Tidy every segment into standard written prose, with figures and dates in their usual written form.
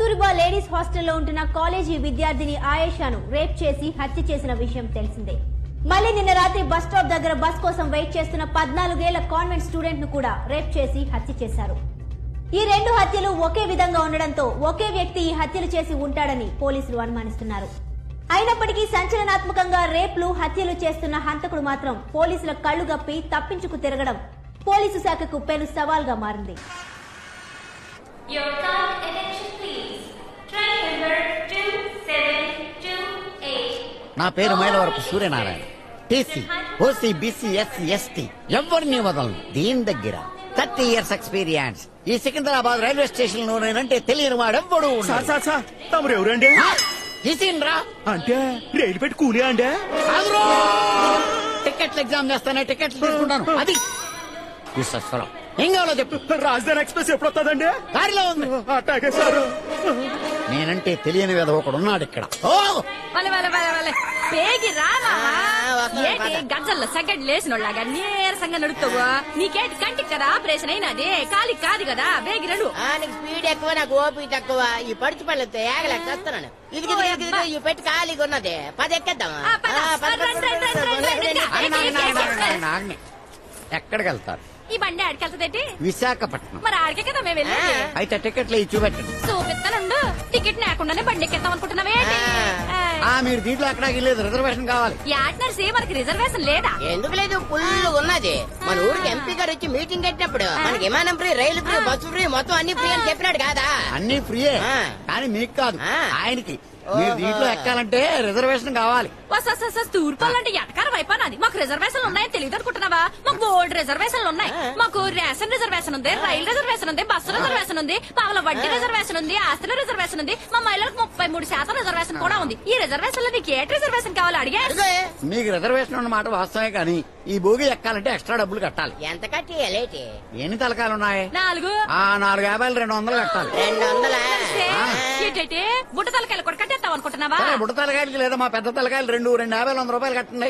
Kasturba ladies హాస్టల్లో ఉంటున్న college విద్యార్థిని ఆయేషాను రేప్ చేసి హత్య చేసిన విషయం తెలిసిందే. మళ్లీ నిన్న రాత్రి బస్ స్టాప్ దగ్గర బస్ కోసం వెయిట్ చేస్తున్న 14 ఏళ్ల కాన్వెంట్ స్టూడెంట్ ను కూడా రేప్ చేసి హత్య చేశారు. ఈ రెండు హత్యలు ఒకే విధంగా ఉండడంతో ఒకే వ్యక్తి ఈ హత్యలు చేసి ఉంటాడని పోలీసులు అనుమానిస్తున్నారు. అయినప్పటికీ సంచలనాత్మకంగా రేప్లు హత్యలు చేస్తున్న హంతకుడు మాత్రం పోలీసుల కళ్లు గప్పి తప్పించుకు తిరగడం పోలీసు శాఖకు పెను సవాల్గా మారింది. నా పేరు Mylavarapu Suryanarayana. TC, OC, BC, SC, ST ఎవరిని వదలను. దీని దగ్గర 30 years ఎక్స్పీరియన్స్. ఈ సికింద్రాబాద్ రైల్వే స్టేషన్ లో నేనంటే తెలియని వాడెవ్వడు. తమరు ఎవరండి? రా అంటే రైలు పెట్టి కూలియా అండి? టికెట్లు ఎగ్జామ్ చేస్తానే టికెట్లు తీసుకుంటాను. అది విశ్వస్వరం. ఏం కావాలో చెప్పు. రాజధాని ఎక్స్ప్రెస్ ఎప్పుడు వస్తుందండి? దారిలో ఉంది. అట్టాగే సార్. నేనంటే తెలియని వేద ఒకడున్నాడు ఇక్కడ. గజ్జల్లో సగడ్ లేసినోళ్ళగా నీరసంగా నడుపుతావు. నీకేంటి కంటికి కదా ఆపరేషన్ అయినది, కాలికి కాదు కదా. బేగి నడు. నీకు స్పీడ్ ఎక్కువ, నాకు ఓపి తక్కువ. ఈ పడుచు పళ్ళతో ఏగలేక చేస్తున్నాను. ఇది ఈ పెట్టి ఖాళీగా ఉన్నది. 10 ఎక్కేద్దామా? ఎక్కడికి వెళ్తారు? ఈ బండి ఆడికెళ్తదేంటి? విశాఖపట్నం. మరి ఆడికే కదా మేము వెళ్ళేది. అయితే టికెట్లు ఇచ్చి చూపెట్టండి. చూపిస్తానండు. టికెట్ లేకుండానే బండి ఎక్కేద్దాం అనుకుంటున్నావే. మీరు దీంట్లో ఎక్కడికి వెళ్ళలేదు, రిజర్వేషన్ కావాలి. యాడ్నర్సీ మనకి రిజర్వేషన్ లేదా? ఎందుకు లేదు, ఫుల్ ఉన్నది. మన ఊరికి ఎంపీ గారు వచ్చి మీటింగ్ పెట్టినప్పుడు మనకి విమానం ఫ్రీ, రైలు ఫ్రీ, బస్సు ఫ్రీ, మొత్తం అన్ని ఫ్రీ అని చెప్పినాడు కాదా? అన్ని ఫ్రీయే, కానీ మీకు కాదు, ఆయనకి. మీరు దీంట్లో ఎక్కాలంటే రిజర్వేషన్ కావాలి. తూర్పాలంటే ఎటకారం అయిపోయినది. మాకు రిజర్వేషన్లు ఉన్నాయని తెలియదు అనుకుంటున్నావా? మాకు బోర్డు రిజర్వేషన్లు ఉన్నాయి. మాకు రేషన్ రిజర్వేషన్ ఉంది, రైలు రిజర్వేషన్ ఉంది, బస్సు రిజర్వేషన్ ఉంది, పావుల వడ్డీ రిజర్వేషన్ ఉంది, ఆస్తుల రిజర్వేషన్ ఉంది. మా మహిళలకు 33% రిజర్వేషన్ కూడా ఉంది. ఈ రిజర్వేషన్ లో నీకు ఏ రిజర్వేషన్ కావాలి అడిగా? మీకు రిజర్వేషన్ ఉన్నమాట వాస్తవమే, కానీ ఈ భోగి ఎక్కాలంటే ఎక్స్ట్రా డబ్బులు కట్టాలి. ఎంత కట్టి? ఎన్ని తలకాయలు ఉన్నాయి? 4. 450 200 కట్టాలి. 200? బుట్ట తలకాయలు కూడా కట్టేస్తావు అనుకుంటున్నావా? బుట్ట తలకాయలకి లేదా మా పెద్ద తలకాయలు 250 100 రూపాయలు కట్టండి.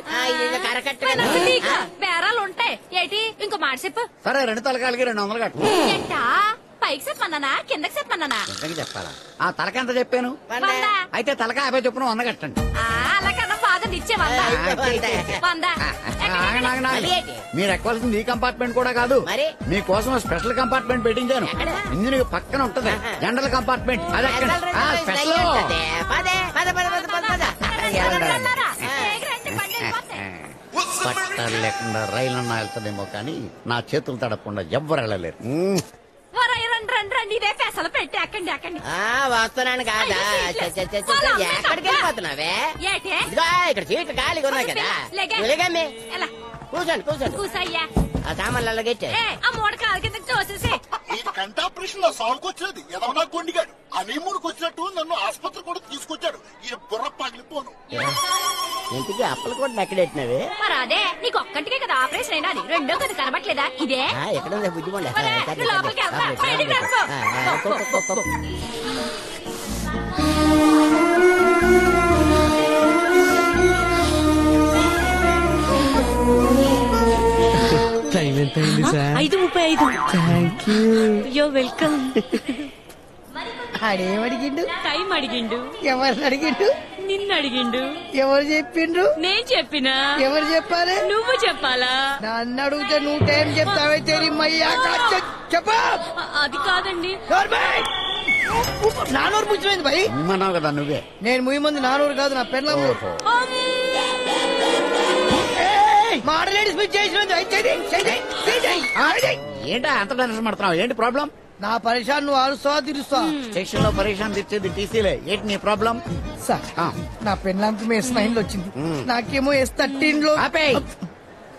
బేరాలు ఉంటాయి ఏంటి? ఇంకో మాట చెప్పు. సరే, 2 తలకాయలకి 200 కట్టండి. ఏంటా? పైకి చెప్పమన్నానా కిందకి చెప్పమన్నానా? ఎంతకి చెప్పాలా? ఆ తలక ఎంత చెప్పాను? అయితే తలక 50 చొప్పున 100 కట్టండి. అలా కన్నా ఫాదర్ ఇచ్చే 100. మీరు ఎక్కవలసింది ఈ కంపార్ట్మెంట్ కూడా కాదు, మీకోసం స్పెషల్ కంపార్ట్మెంట్ పెట్టించాను. ఇంజిన్ పక్కన ఉంటది జనరల్ కంపార్ట్మెంట్. అది పట్టాలు లేకుండా రైలు అన్నా వెళ్తుందేమో, కానీ నా చేతులు తడపకుండా ఎవ్వరు వెళ్ళలేరు. ఇదే పెసలు పెట్టి ఎక్కండి ఎక్కండి. వస్తున్నాను కాదా? ఎక్కడికి వెళ్ళిపోతున్నావే? ఇక్కడ సీట్లు ఖాళీగా ఉన్నాయి కదా. కూర్చోండి కూర్చోండి. కూసయ్యా. ఆ సామాన్లలో గెట్టే ఆ మూడు కాలు కింద చూసేసి. ఈ కంటాపరేషన్ లో సాగుకొచ్చేది ఏదన్నా కొండిగాడు. హనీమూన్కి వచ్చినట్టు నన్ను ఆసుపత్రి కూడా తీసుకొచ్చాడు. ఈ బుర్ర పగిలిపోను. ఇంటికి అప్పలు కూడా ఎక్కడెట్టినవి? మరి అదే నీకు ఒక్కటికే కదా ఆపరేషన్ అయినా, రెండో కదా కనబట్లేదా? ఇదే ఎక్కడ బుద్ధిమండి. లోపలికి వెళ్తా. బయటికి రాకు. టైం ఎంత అయింది sir? 5:35. Thank you. Yo welcome. ఆడేమడిగిండు? Time అడిగిండు. ఎవరిని అడిగిండు? నిన్ను అడిగిండు. ఎవరు చెప్పిండ్రు? నేను చెప్పినా. ఎవరు చెప్పాలి? నువ్వు చెప్పాలా? నన్ను అడిగితే నువ్వు టైం చెప్తావే. చెప్పా. అది కాదండి. నానూరు ముచ్చిపోయింది భయ్. ఇమ్మన్నావు కదా నువ్వే. నేను ముయ్యి మంది నానూరు కాదు, నా పెళ్ళ మాడలేడి స్పీచ్ చేసినది. ఏంటా అంత టెన్షన్ పడుతున్నావు? ఏంటి ప్రాబ్లం? నా పరేషాన్ నువ్వు ఆలుస్తావా తీరుస్తా? స్టేషన్ లో పరేషాన్ తెచ్చేది టీసీలే. ఏంటి నీ ప్రాబ్లం? సార్, నా పెళ్ళాంకి S9 లో వచ్చింది, నాకేమో S13 లో.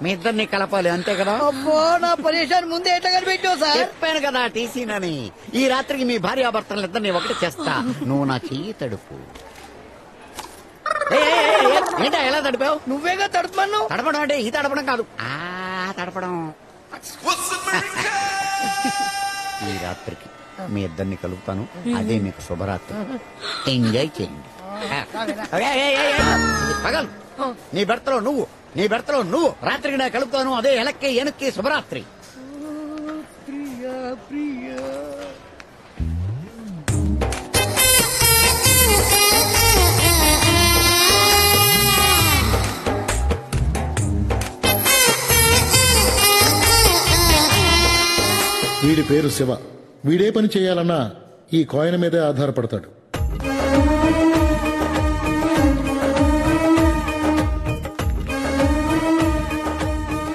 మీ ఇద్దరిని కలపాలి అంతే కదా? అబ్బో, నా పరేషాన్ ముందే ఎట్లా కనిపెట్టావు సార్? చెప్పాను కదా టీసీనని. ఈ రాత్రికి మీ భార్యాభర్తలు ఇద్దరిని ఒకటి చేస్తా. నువ్వు నా చెయ్యి తడుపు. ఏంటా ఎలా తడిపావు? నువ్వేగా తడుపుమను. తడపడం అంటే ఈ తడపడం కాదు, తడపడం. ఈ రాత్రికి మీ ఇద్దరిని కలుపుతాను, అదే మీకు శుభరాత్రి. ఎంజాయ్ చేయండి. పగలు నీ భర్తలో నువ్వు రాత్రికి నా కలుపుతాను, అదే ఎలక్కి ఎనక్కి శుభరాత్రి. వీడి పేరు శివ. వీడే పని చేయాలన్నా ఈ కాయిన్ మీదే ఆధారపడతాడు.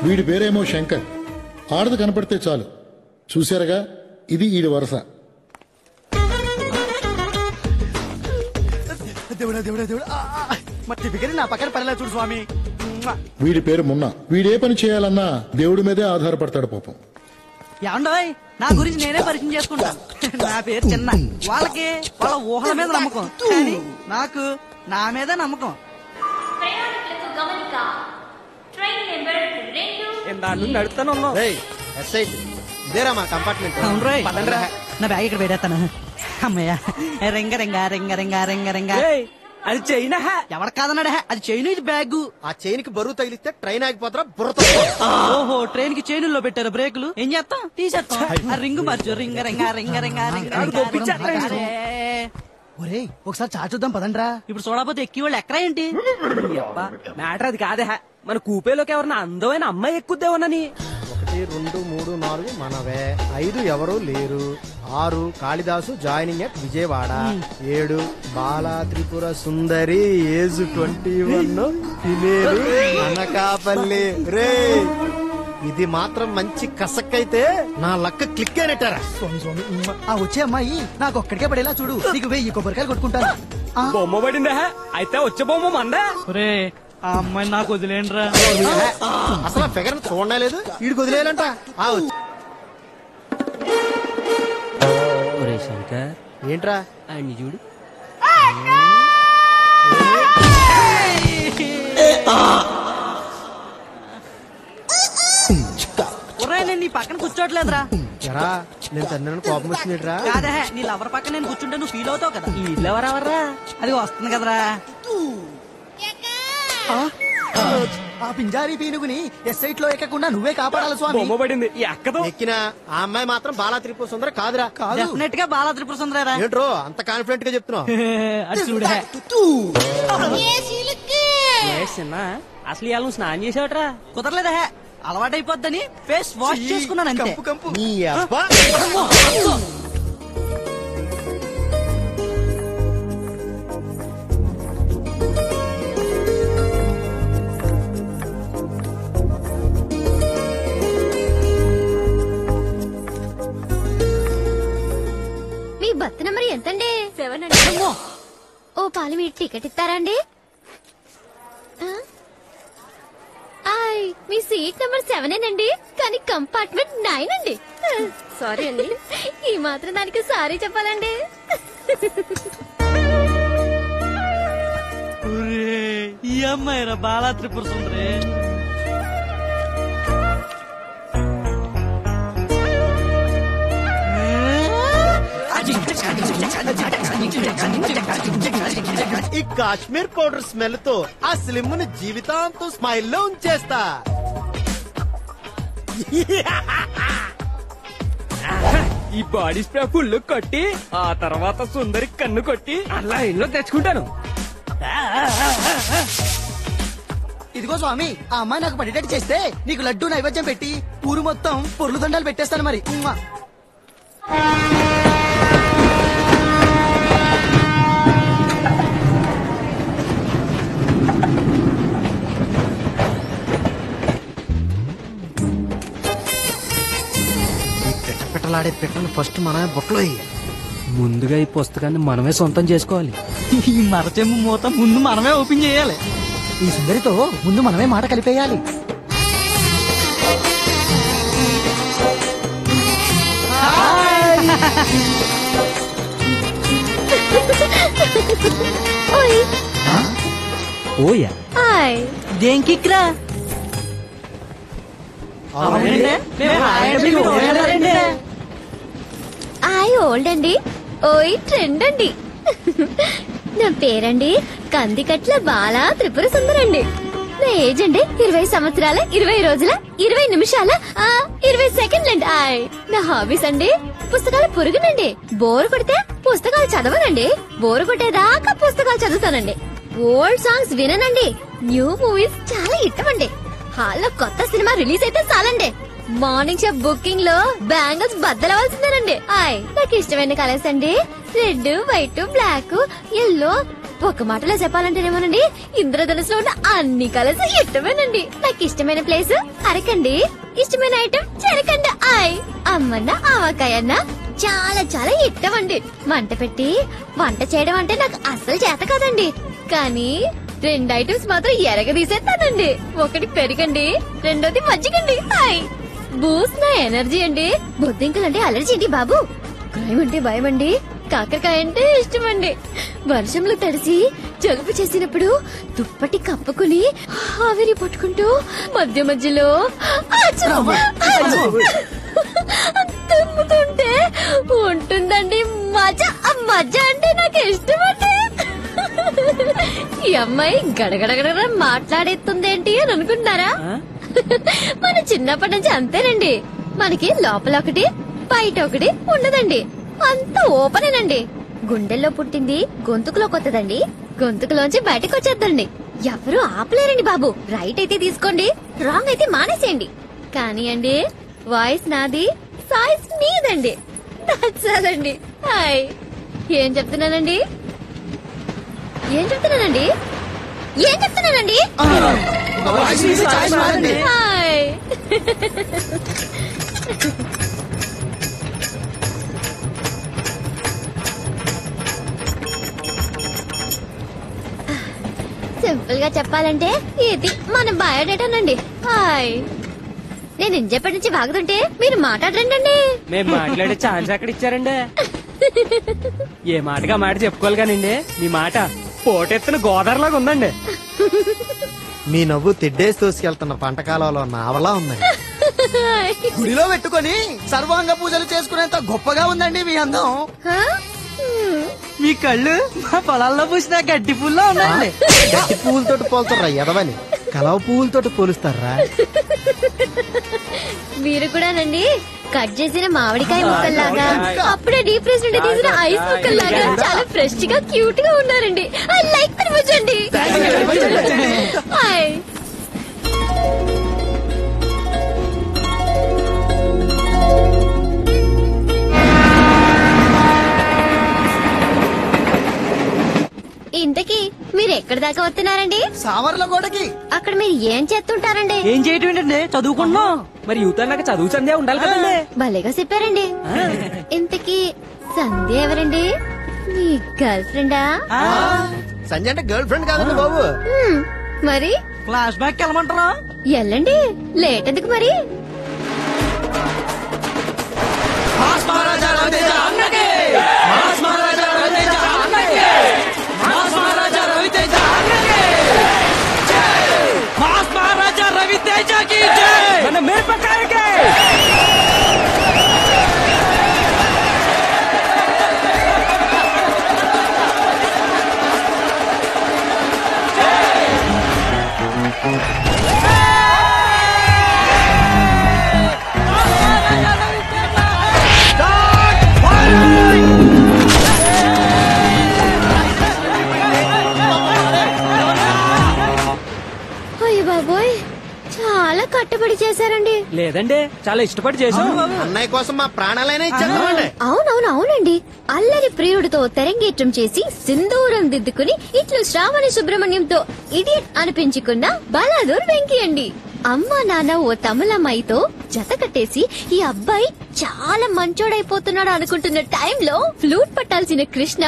వీడి పేరేమో శంకర్. ఆడది కనపడితే చాలు, చూశారుగా, ఇది ఈడి వరస. దేవుడా దేవుడా దేవుడా, మట్టి బిగరి నా పక్కన పడలే చూడు స్వామి. వీడి పేరు మున్న. వీడే పని చేయాలన్నా దేవుడి మీదే ఆధారపడతాడు పాపం. ఏమండోయ్, నా గురించి నేనే పరిచయం చేసుకుంటా. నా పేరు చిన్న. వాళ్ళకి వాళ్ళ ఊహల మీద నమ్మకం, కానీ నాకు నా మీద నమ్మకం. నడుస్తాను మా కంపార్ట్మెంట్. అవును రోయ్, నా బ్యాగ్ ఇక్కడ పెట్టేస్తాను. అమ్మయ్య, రింగ రింగ రింగ రింగ రింగ రింగ. అది చైనా. ఎవరు కాదన్నాడే, అది చైన్, ఇది బ్యాగ్. ఆ చైన్ కి బరువు తగిలిస్తే ట్రైన్ ఆగిపోతారా బుర్రతో. ఓహో, ట్రైన్ కి చైనుల్లో పెట్టారు బ్రేకులు. ఏం చేస్తాం, తీసేస్తాం. ఆ రింగు మార్చు. రింగ రింగ రింగ రింగ రింగ. ఒరే, ఒకసారి చాచుద్దాం పదండ్రా. ఇప్పుడు చూడకపోతే ఎక్కి వాళ్ళు ఎక్కరా ఏంటి? మ్యాటర్ అది కాదే, మన కూపేలోకి ఎవరన్నా అందమైన అమ్మాయి ఎక్కుద్దేమోనని. 1 2 3 4 మనవే, 5 ఎవరు లేరు, 6 Kalidasu joining at Vijayawada, 7 Bala Tripura Sundari age 21 తినేరు అనకాపల్లి. రే, ఇది మాత్రం మంచి కసక్కైతే నా లక్క క్లిక్ అయినట్టారా. ఆ వచ్చే అమ్మాయి నాకు ఒక్కడికే పడేలా చూడు. నీకు 1000 కొబ్బరికాయలు కొట్టుకుంటాను. బొమ్మ పడిందా? అయితే వచ్చే బొమ్మ మందా. ఆ అమ్మాయి నాకు వదిలేండ్రా. అసలు ఆ ఫిగర్ చూడలేదు, వీడికి వదిలేయాలంట. శంకర్, ఏంట్రా ఆయన్ని చూడు. నేను నీ పక్కన కూర్చోట్లేదురా. ఎరా, నేను తన్నాను కోపం వచ్చిందిరా. కాదే, నీ లవర్ పక్కన నేను కూర్చుంటే నువ్వు ఫీల్ అవుతావు కదా. ఈ ఇల్లు ఎవరెవర్రా? అది వస్తుంది కదరా. ఆ పింజారీ పీనుగుని ఎస్ఐట్ లో ఎక్కకుండా నువ్వే కాపాడాలి స్వామి. బొమ్మ పడింది ఎక్కిన ఆ అమ్మాయి మాత్రం బాలా త్రిపుర సుందరి కాదురా. డెఫినెట్ గా బాలా త్రిపుర సుందరేరా. ఏంట్రో అంత కాన్ఫిడెంట్ గా చెప్తున్నావు? అది చూడే. అసలు ఇవాళ నువ్వు స్నానం చేసావట్రా? కుదరలేదా, అలవాటైపోద్దని ఫేస్ వాష్ చేసుకున్నాను అంతే. నీ అబ్బా. మీ బర్త్ నెంబర్ ఎంతండి? 7 అండి. ఓ పాలు మీరు టికెట్ ఇస్తారా అండి? మీ సీట్ నెంబర్ 7 అండి, కానీ కంపార్ట్మెంట్ 9 అండి. సారీ అండి. ఈ మాత్రం దానికి సారీ చెప్పాలండి. ఈ అమ్మాయి రా బాలా త్రిపుర సుందరి. ఈ కాశ్మీర్ పౌడర్ స్మెల్ తో ఆ స్లిమ్ ని జీవితాంతం స్మైల్ లో ఉంచేస్తా. ఈ బాడీ స్ప్రే ఫుల్ కొట్టి ఆ తర్వాత సుందరి కన్ను కొట్టి అలా ఇల్లు తెచ్చుకుంటాను. ఇదిగో స్వామి, ఆ అమ్మాయి నాకు పడేటట్టు చేస్తే నీకు లడ్డూ నైవేద్యం పెట్టి ఊరు మొత్తం పొర్లు దండాలు పెట్టేస్తాను మరి. పెట్టలాడే పెట్టను ఫస్ట్ మనమే బొట్లో ముందుగా ఈ పుస్తకాన్ని మనమే సొంతం చేసుకోవాలి. ఈ మరచెంబు మూత ముందు మనమే ఓపెన్ చేయాలి. ఈ సుందరితో ముందు మనమే మాట కలిపేయాలి. ఓయా దేంకిక్రా ఓల్డ్ అండి, ఓయ్ ట్రెండ్ అండి. నా పేరండి కందికట్ల బాలా త్రిపుర సుందరండి. నా ఏజ్ అండి 20 సంవత్సరాల 20 రోజుల 20 నిమిషాల 20 సెకండ్లండి. నా హాబీస్ అండి పుస్తకాల పురుగునండి. బోరు కొడితే పుస్తకాలు చదవనండి, బోరు కొట్టేదాకా పుస్తకాలు చదువుతానండి. ఓల్డ్ సాంగ్స్ విననండి, న్యూ మూవీస్ చాలా ఇష్టమండి. హాల్లో కొత్త సినిమా రిలీజ్ అయితే చాలండి మార్నింగ్ షో బుకింగ్ లో బ్యాంగిల్స్ బద్దలవలసిందేనండి. నాకు ఇష్టమైన కలర్స్ అండి రెడ్, వైట్, బ్లాక్, ఎల్లో. ఒక మాటలో చెప్పాలంటేనేమోనండి ఇంద్రధనుసులో ఉన్న అన్ని కలర్స్ ఇష్టమేనండి. నాకు ఇష్టమైన ప్లేస్ అరకండి, ఇష్టమైన ఐటమ్ చెరకండి. అమ్మన్న ఆవకాయన్న చాలా చాలా ఇష్టం అండి. మంట పెట్టి వంట చేయడం అంటే నాకు అస్సలు చేత కాదండి. కానీ 2 ఐటమ్స్ మాత్రం ఎరగదీసేస్తానండి. ఒకటి పెరుగండి, రెండోది మజ్జిగండి. బూస్ట్ నా ఎనర్జీ అండి. బొద్దింకలంటే అలర్జీ అండి బాబు. క్రైమ్ అంటే భయం అండి. కాకరకాయ అంటే ఇష్టం అండి. వర్షంలో తడిసి జలుబు చేసినప్పుడు దుప్పటి కప్పుకుని ఆవిరి పట్టుకుంటూ మధ్య మధ్యలో తుమ్ముతుంటే ఉంటుందండి మజా. ఆ మజా అంటే నాకు ఇష్టం అండి. ఈ అమ్మాయి గడగడగడ మాట్లాడేస్తుందేంటి అని అనుకుంటున్నారా? మన చిన్నప్పటి నుంచి అంతేనండి. మనకి లోపల ఒకటి బయట ఒకటి ఉండదండి. అంత ఓపెనేనండి. గుండెల్లో పుట్టింది గొంతుకులో కొత్తదండి, గొంతుకులోంచి బయటకు వచ్చేద్దండి. ఎవరు ఆపలేరండి బాబు. రైట్ అయితే తీసుకోండి, రాంగ్ అయితే మానేసేయండి. కానీ అండి వాయిస్ నాది, సాయిస్ మీదండి. నచ్చాలండి. ఏం చెప్తున్నానండి? ఏం చెప్తున్నానండి? ఏం చెప్తున్నానండి? సింపుల్ గా చెప్పాలంటే ఇది మన బయోడేటానండి. నేను ఇంజప్పటి నుంచి వాగుతుంటే మీరు మాట్లాడరండి. మేము మాట్లాడే ఛాన్స్ ఎక్కడ ఇచ్చారండి? ఏ మాటగా మాట చెప్పుకోవాలి కానండి. మీ మాట పోటెత్తున గోదావరిలాగా ఉందండి. మీ నవ్వు తిడ్డేసి తోసుకెళ్తున్న పంటకాలంలో నావలా ఉందండి. గుడిలో పెట్టుకొని సర్వాంగ పూజలు చేసుకునేంత గొప్పగా ఉందండి మీ అందం. మీ కళ్ళు మా పొలాల్లో పూసిన గడ్డి పూల్లో ఉన్నాయండి. గడ్డి పువ్వులతో పోలుతారా ఎదవని కలవ పువ్వులతో పోలుస్తారా? మీరు కూడానండి కట్ చేసిన మామిడికాయ ముక్కల్లాగా, అప్పుడే డీప్ ఫ్రిజ్ నుండి తీసిన ఐస్ ముక్కల్లాగా చాలా ఫ్రెష్ గా క్యూట్ గా ఉన్నారండి. ఐ లైక్ వెరీ మచ్ అండి. ఇంతకీ మీరు ఎక్కడి దాకా వస్తున్నారండి? సావర్ల గోడకి. అక్కడ మీరు ఏం చేస్తుంటారండి? ఏం చేయటం ఏంటండి? చదువుకుంటున్నాం. మరి యూత్ అన్నాక చదువు సంధ్య ఉండాలి కదండి. భలేగా చెప్పారండి. ఇంతకీ సంధ్య ఎవరండి? మీ గర్ల్ ఫ్రెండా? సంజయ్ అంటే గర్ల్ ఫ్రెండ్ కాదండి బాబు. మరి ఫ్లాష్ బ్యాక్ వెళ్ళమంటారా? ఎల్లండి, లేట్ ఎందుకు మరి? అయ్య బాబోయ్, చాలా కట్టుబడి చేశారండి. లేదండి, చాలా ఇష్టపడి చేశాం. అన్నయ్య కోసం మా ప్రాణాలైనా ఇచ్చామండి. అవునవునండి. అల్లరి ప్రియుడితో తెరంగేట్రం చేసి సింధూరం దిద్దుకుని ఇట్లు శ్రావణి సుబ్రహ్మణ్యంతో ఇడియట్ అనిపించుకున్న బలాదూర్ వెంకీ అండి. అమ్మా నాన్న ఓ తమిళమ్మాయితో జత కట్టేసి ఈ అబ్బాయి చాలా మంచోడైపోతున్నాడు అనుకుంటున్న టైంలో ఫ్లూట్ పట్టాల్సిన కృష్ణ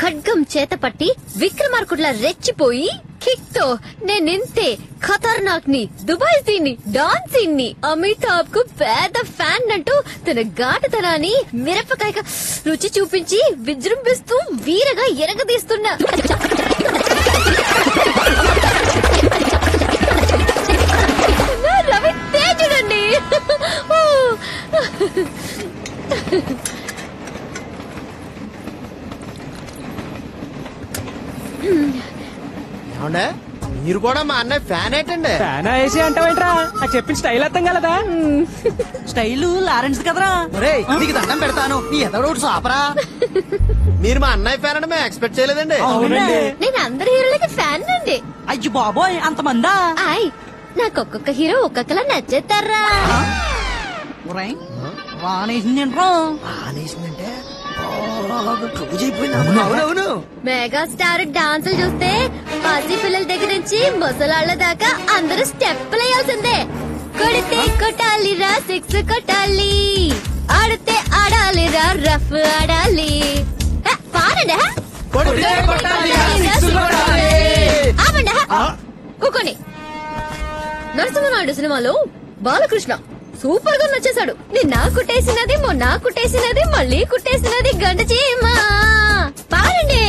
ఖడ్గం చేత పట్టి విక్రమార్కుడ్లా రెచ్చిపోయి కిక్ తో నేనింతే ఖతర్నాక్ ని, దుబాయ్ సీన్ ని, డాన్ సీన్ ని, అమితాబ్ కు పెద్ద ఫ్యాన్ అంటూ తన ఘాటుతనాన్ని మిరపకాయగా రుచి చూపించి విజృంభిస్తూ వీరగా ఎరగదీస్తున్న రవి తేజుడండి. ఏమండే మీరు కూడా మా అన్నయ్య ఫ్యాన్ ఏంటండి? ఫ్యాన్ వేసి అంటావేంట్రా? ఆ చెప్పిన స్టైల్ అర్థం కలదా? స్టైల్ లారెన్స్ కదరా. నీకు దండం పెడతాను, నీ ఎదడు సాపరా. మీరు మా అన్నయ్య ఫ్యాన్ అంటే మేము ఎక్స్పెక్ట్ చేయలేదండి. నేను అందరి హీరోలకి ఫ్యాన్ అండి. అయ్యో బాబోయ్, అంతమందా? నాకు ఒక్కొక్క హీరో ఒక్కొక్కలా నచ్చేస్తారా. వానేసిందేంట్రా ఆనేసిందంటే అవునవును మెగాస్టార్ డాన్సులు చూస్తే పసి పిల్లల దగ్గర నుంచి ముసలాళ్ల దాకా అందరూ స్టెప్పులు వేయాల్సిందే. కొడితే కొట్టాలిరా సిక్స్ కొట్టాలి, ఆడితే ఆడాలిరా రఫ్ ఆడాలి. పాడండి కూకోండి. నరసింహనాయుడు సినిమాలో బాలకృష్ణ సూపర్ గా నచ్చేశాడు. నిన్న కుట్టేసినది మొన్న కుట్టేసినది మళ్ళీ కుట్టేసినది గంట చీమ. పాడండి.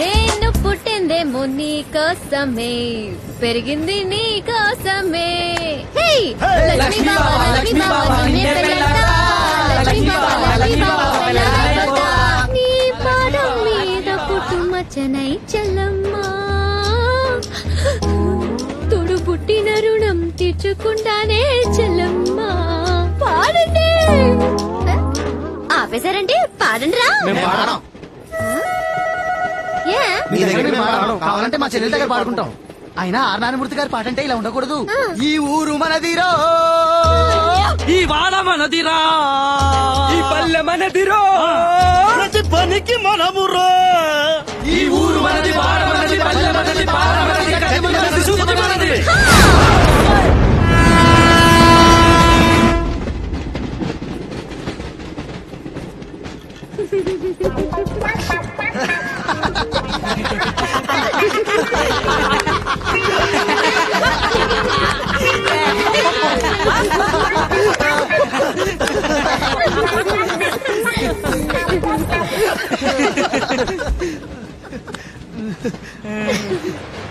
నేను పుట్టిందేమో నీ కోసమే, పెరిగింది నీ కోసమే. లక్ష్మీ బాబా లక్ష్మీ బాబా నీ పాదం మీద పుట్టుమచ్చనై చెల్లమ్మా, తోడు పుట్టిన రుణం తీర్చుకుంటానే చెల్లమ్మా. పాడండి. ఆపేశారంటే పాడండి రా. కావాలంటే మా చెల్లెల దగ్గర పాడుకుంటాం. అయినా ఆర్ నారాయణమూర్తి గారి పాట అంటే ఇలా ఉండకూడదు. ఈ ఊరు మనదిరో, ఈ వాడ మనదిరా, ఈ పల్లె మనదిరో, ప్రతి పనికి మనమురో. ఈ ఊరు మనది, వాడ మనది, పల్లె మనది, పాడ మనది, కథ మనది, సూతి మనది.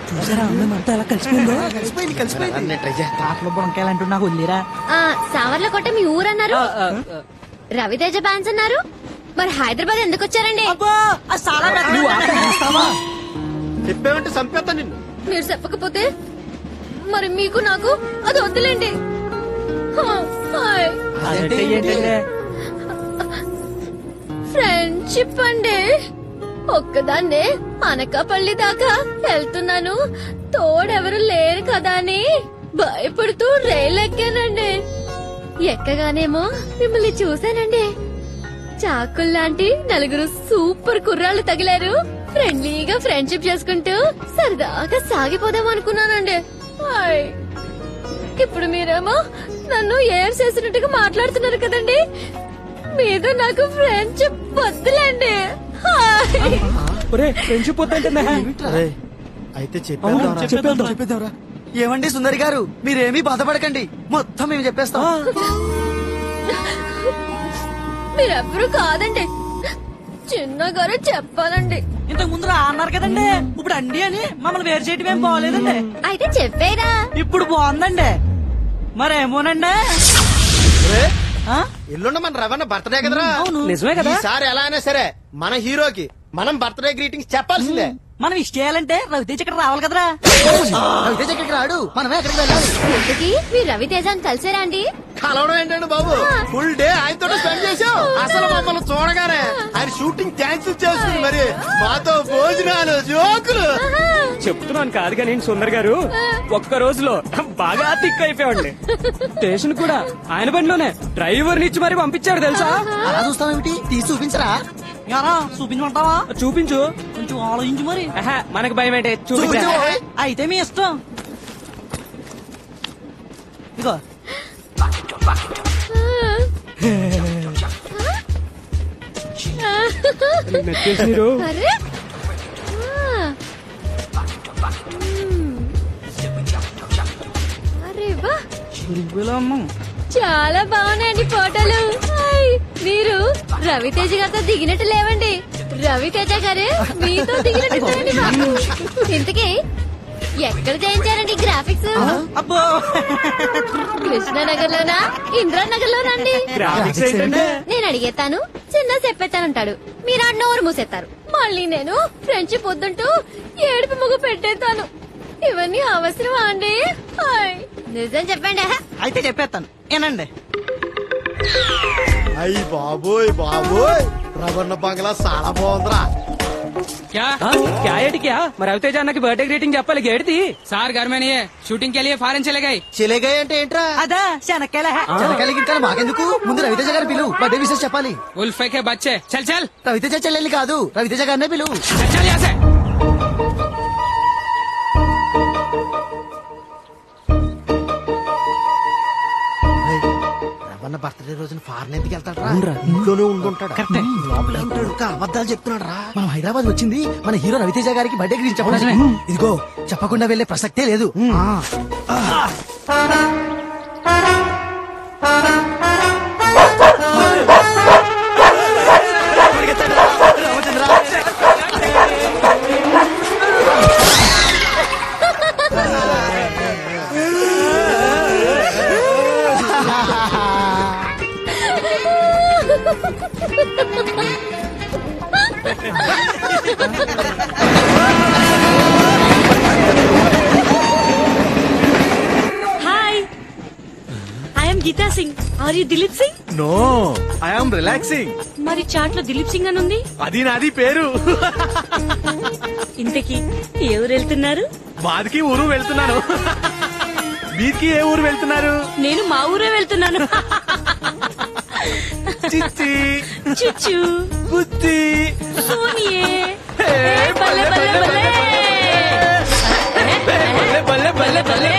చూసారా అమ్మంతా ఎలా కలిసిపోయిందో? కలిసిపోయింది. ట్రై చేస్తా. కాకులు బొంకాయలంటూ నాకు వదిలేరా. సావర్ల కొట్ట మీ ఊరన్నారు, రవితేజ ఫ్యాన్స్ అన్నారు. మరి హైదరాబాద్ ఎందుకు వచ్చారండి? చెప్పేమంటే చంపేస్తా నిన్ను. మీరు చెప్పకపోతే మరి మీకు నాకు అది వద్దులేండి. ఫ్రెండ్షిప్ అండి. ఒక్కదాన్నే అనకాపల్లి దాకా వెళ్తున్నాను, తోడెవరు లేరు కదా అని భయపడుతూ రైలు ఎక్కానండి. ఎక్కగానేమో మిమ్మల్ని చూశానండి. చాకుల్లాంటి నలుగురు సూపర్ కుర్రాళ్ళు తగిలారు. ఫ్రెండ్లీగా ఫ్రెండ్షిప్ చేసుకుంటూ సరదాగా సాగిపోదాం అనుకున్నానండి. ఇప్పుడు మీరేమో నన్ను ఏర్ చేసినట్టుగా మాట్లాడుతున్నారు కదండి. మీద నాకు ఫ్రెండ్షిప్ వద్దులేండి. ఫ్రెండ్షిప్ అయితే చెప్పేద్దాంరా. ఏమండి సుందరి గారు, మీరేమీ బాధపడకండి, మొత్తం మేము చెప్పేస్తాం. మీరెవ్వరూ కాదండి, చిన్నగారు చెప్పాలండి. ఇంతకు ముందు అన్నారు కదండి, ఇప్పుడు అండి అని మమ్మల్ని వేరు చేయటం ఏం బాగోలేదండి. అయితే చెప్పేరా. ఇప్పుడు బాగుందండి. మరేమోనండి. ఎల్లుండ మన రవణ బర్త్డే కదరా. నిజమే కదా. ఈసారి ఎలా అయినా సరే మన హీరోకి మనం బర్త్డే గ్రీటింగ్స్ చెప్పాల్సిందే. మనం ఇష్ట చేయాలంటే రవితేజ ఇక్కడ రావాలి కదరా. రవితేజ ఎక్కడికి రాడు, మనమే ఎక్కడికి వెళ్ళాలి. ఇంతకీ మీరు రవితేజాన్ని కలిసారా అండి? కలవడం ఏంటండి బాబు, ఫుల్ డే ఆయనతో స్పెండ్ చేసాం. అసలు మమ్మల్ని చూడగానే ఆయన షూటింగ్ క్యాన్సిల్ చేస్తుంది, మరి మాతో భోజనాలు జోకులు. చెప్తున్నాను కాదు కానీ సుందర్ గారు, ఒక్క రోజులో బాగా తిక్ అయిపోయాడు. స్టేషన్ కూడా ఆయన బండిలోనే డ్రైవర్ నిచ్చి మరి పంపించాడు తెలుసా. అలా చూస్తామేమిటి, తీసి చూపించరా. యారా చూపించమంటావా? చూపించు. కొంచెం ఆలోచించు మరి. మనకు భయం ఏంటే, చూపించు. అయితే మీ ఇష్టం. ఇగో అరే అరే వా, చాలా బాగున్నాయండి ఫోటోలు. మీరు రవితేజ గారితో దిగినట్టు లేవండి, రవితేజ గారే మీతో దిగినట్టు. ఇంతకీ ఎక్కడ చేయించారండి గ్రాఫిక్స్? అబ్బో, కృష్ణానగర్ లోనా ఇంద్రానగర్ లోనండి? నేను అడిగేస్తాను, చిన్న చెప్పేస్తానంటాడు, మీరు ఆ నోరు మూసేస్తారు. మళ్ళీ నేను ఫ్రెండ్షిప్ వద్దంటూ ఏడుపు ముగ్గు పెట్టేస్తాను. ఇవన్నీ అవసరమా అండి? నిజం చెప్పండి. అయితే చెప్పేస్తాను ఏనండి. అయ్యి బాబోయ్ బాబోయ్, రవణ బంగ్లా చాలా బాగుందిరా. क्या क्या है क्या మరి రవితేజ అన్నకి బర్త్డే గ్రీటింగ్ చెప్పాలి గేడిది సార్ घर में नहीं है शूटिंग के लिए फॉरेन चले गए అంటే ఏంట్రా అదా శనక్కాయల చెనకాయలు గిట్టాలి మాకెందుకు ముందు రవితేజ గారి పిలువు బర్త్డే విషయం చెప్పాలి उल्फे के बच्चे चल चल రవితేజ చెల్లెల్ని కాదు రవితేజ గారినే పిలువు चल चल यहाँ से రవణ బర్త్డే రోజున ఫారెన్ ఎందుకు వెళ్తాడు ఇంట్లోనే ఉండుంటాడు లోపల ఉంటాడు ఇంకా అబద్ధాలు చెప్తున్నాడు రా మనం హైదరాబాద్ వచ్చింది మన హీరో రవితేజ గారికి బర్త్డే గురించి చెప్పడానికి ఇదిగో చెప్పకుండా వెళ్లే ప్రసక్తే లేదు hi I'm Geeta Singh are you Dilip Singh no I'm relaxing మరి చాట్ లో దిలీప్ సింగ్ అని ఉంది అది నాది పేరు ఇంతకీ ఏ ఊరు వెళ్తున్నారు మాదికి ఊరు వెళ్తున్నాను మీదికి ఏ ఊరు వెళ్తున్నారు నేను మా ఊరే వెళ్తున్నాను చిచ్చి చుచ్చు బుద్ధి సోనియే బల్లే బల్లే బల్లే బల్లే బల్లే బల్లే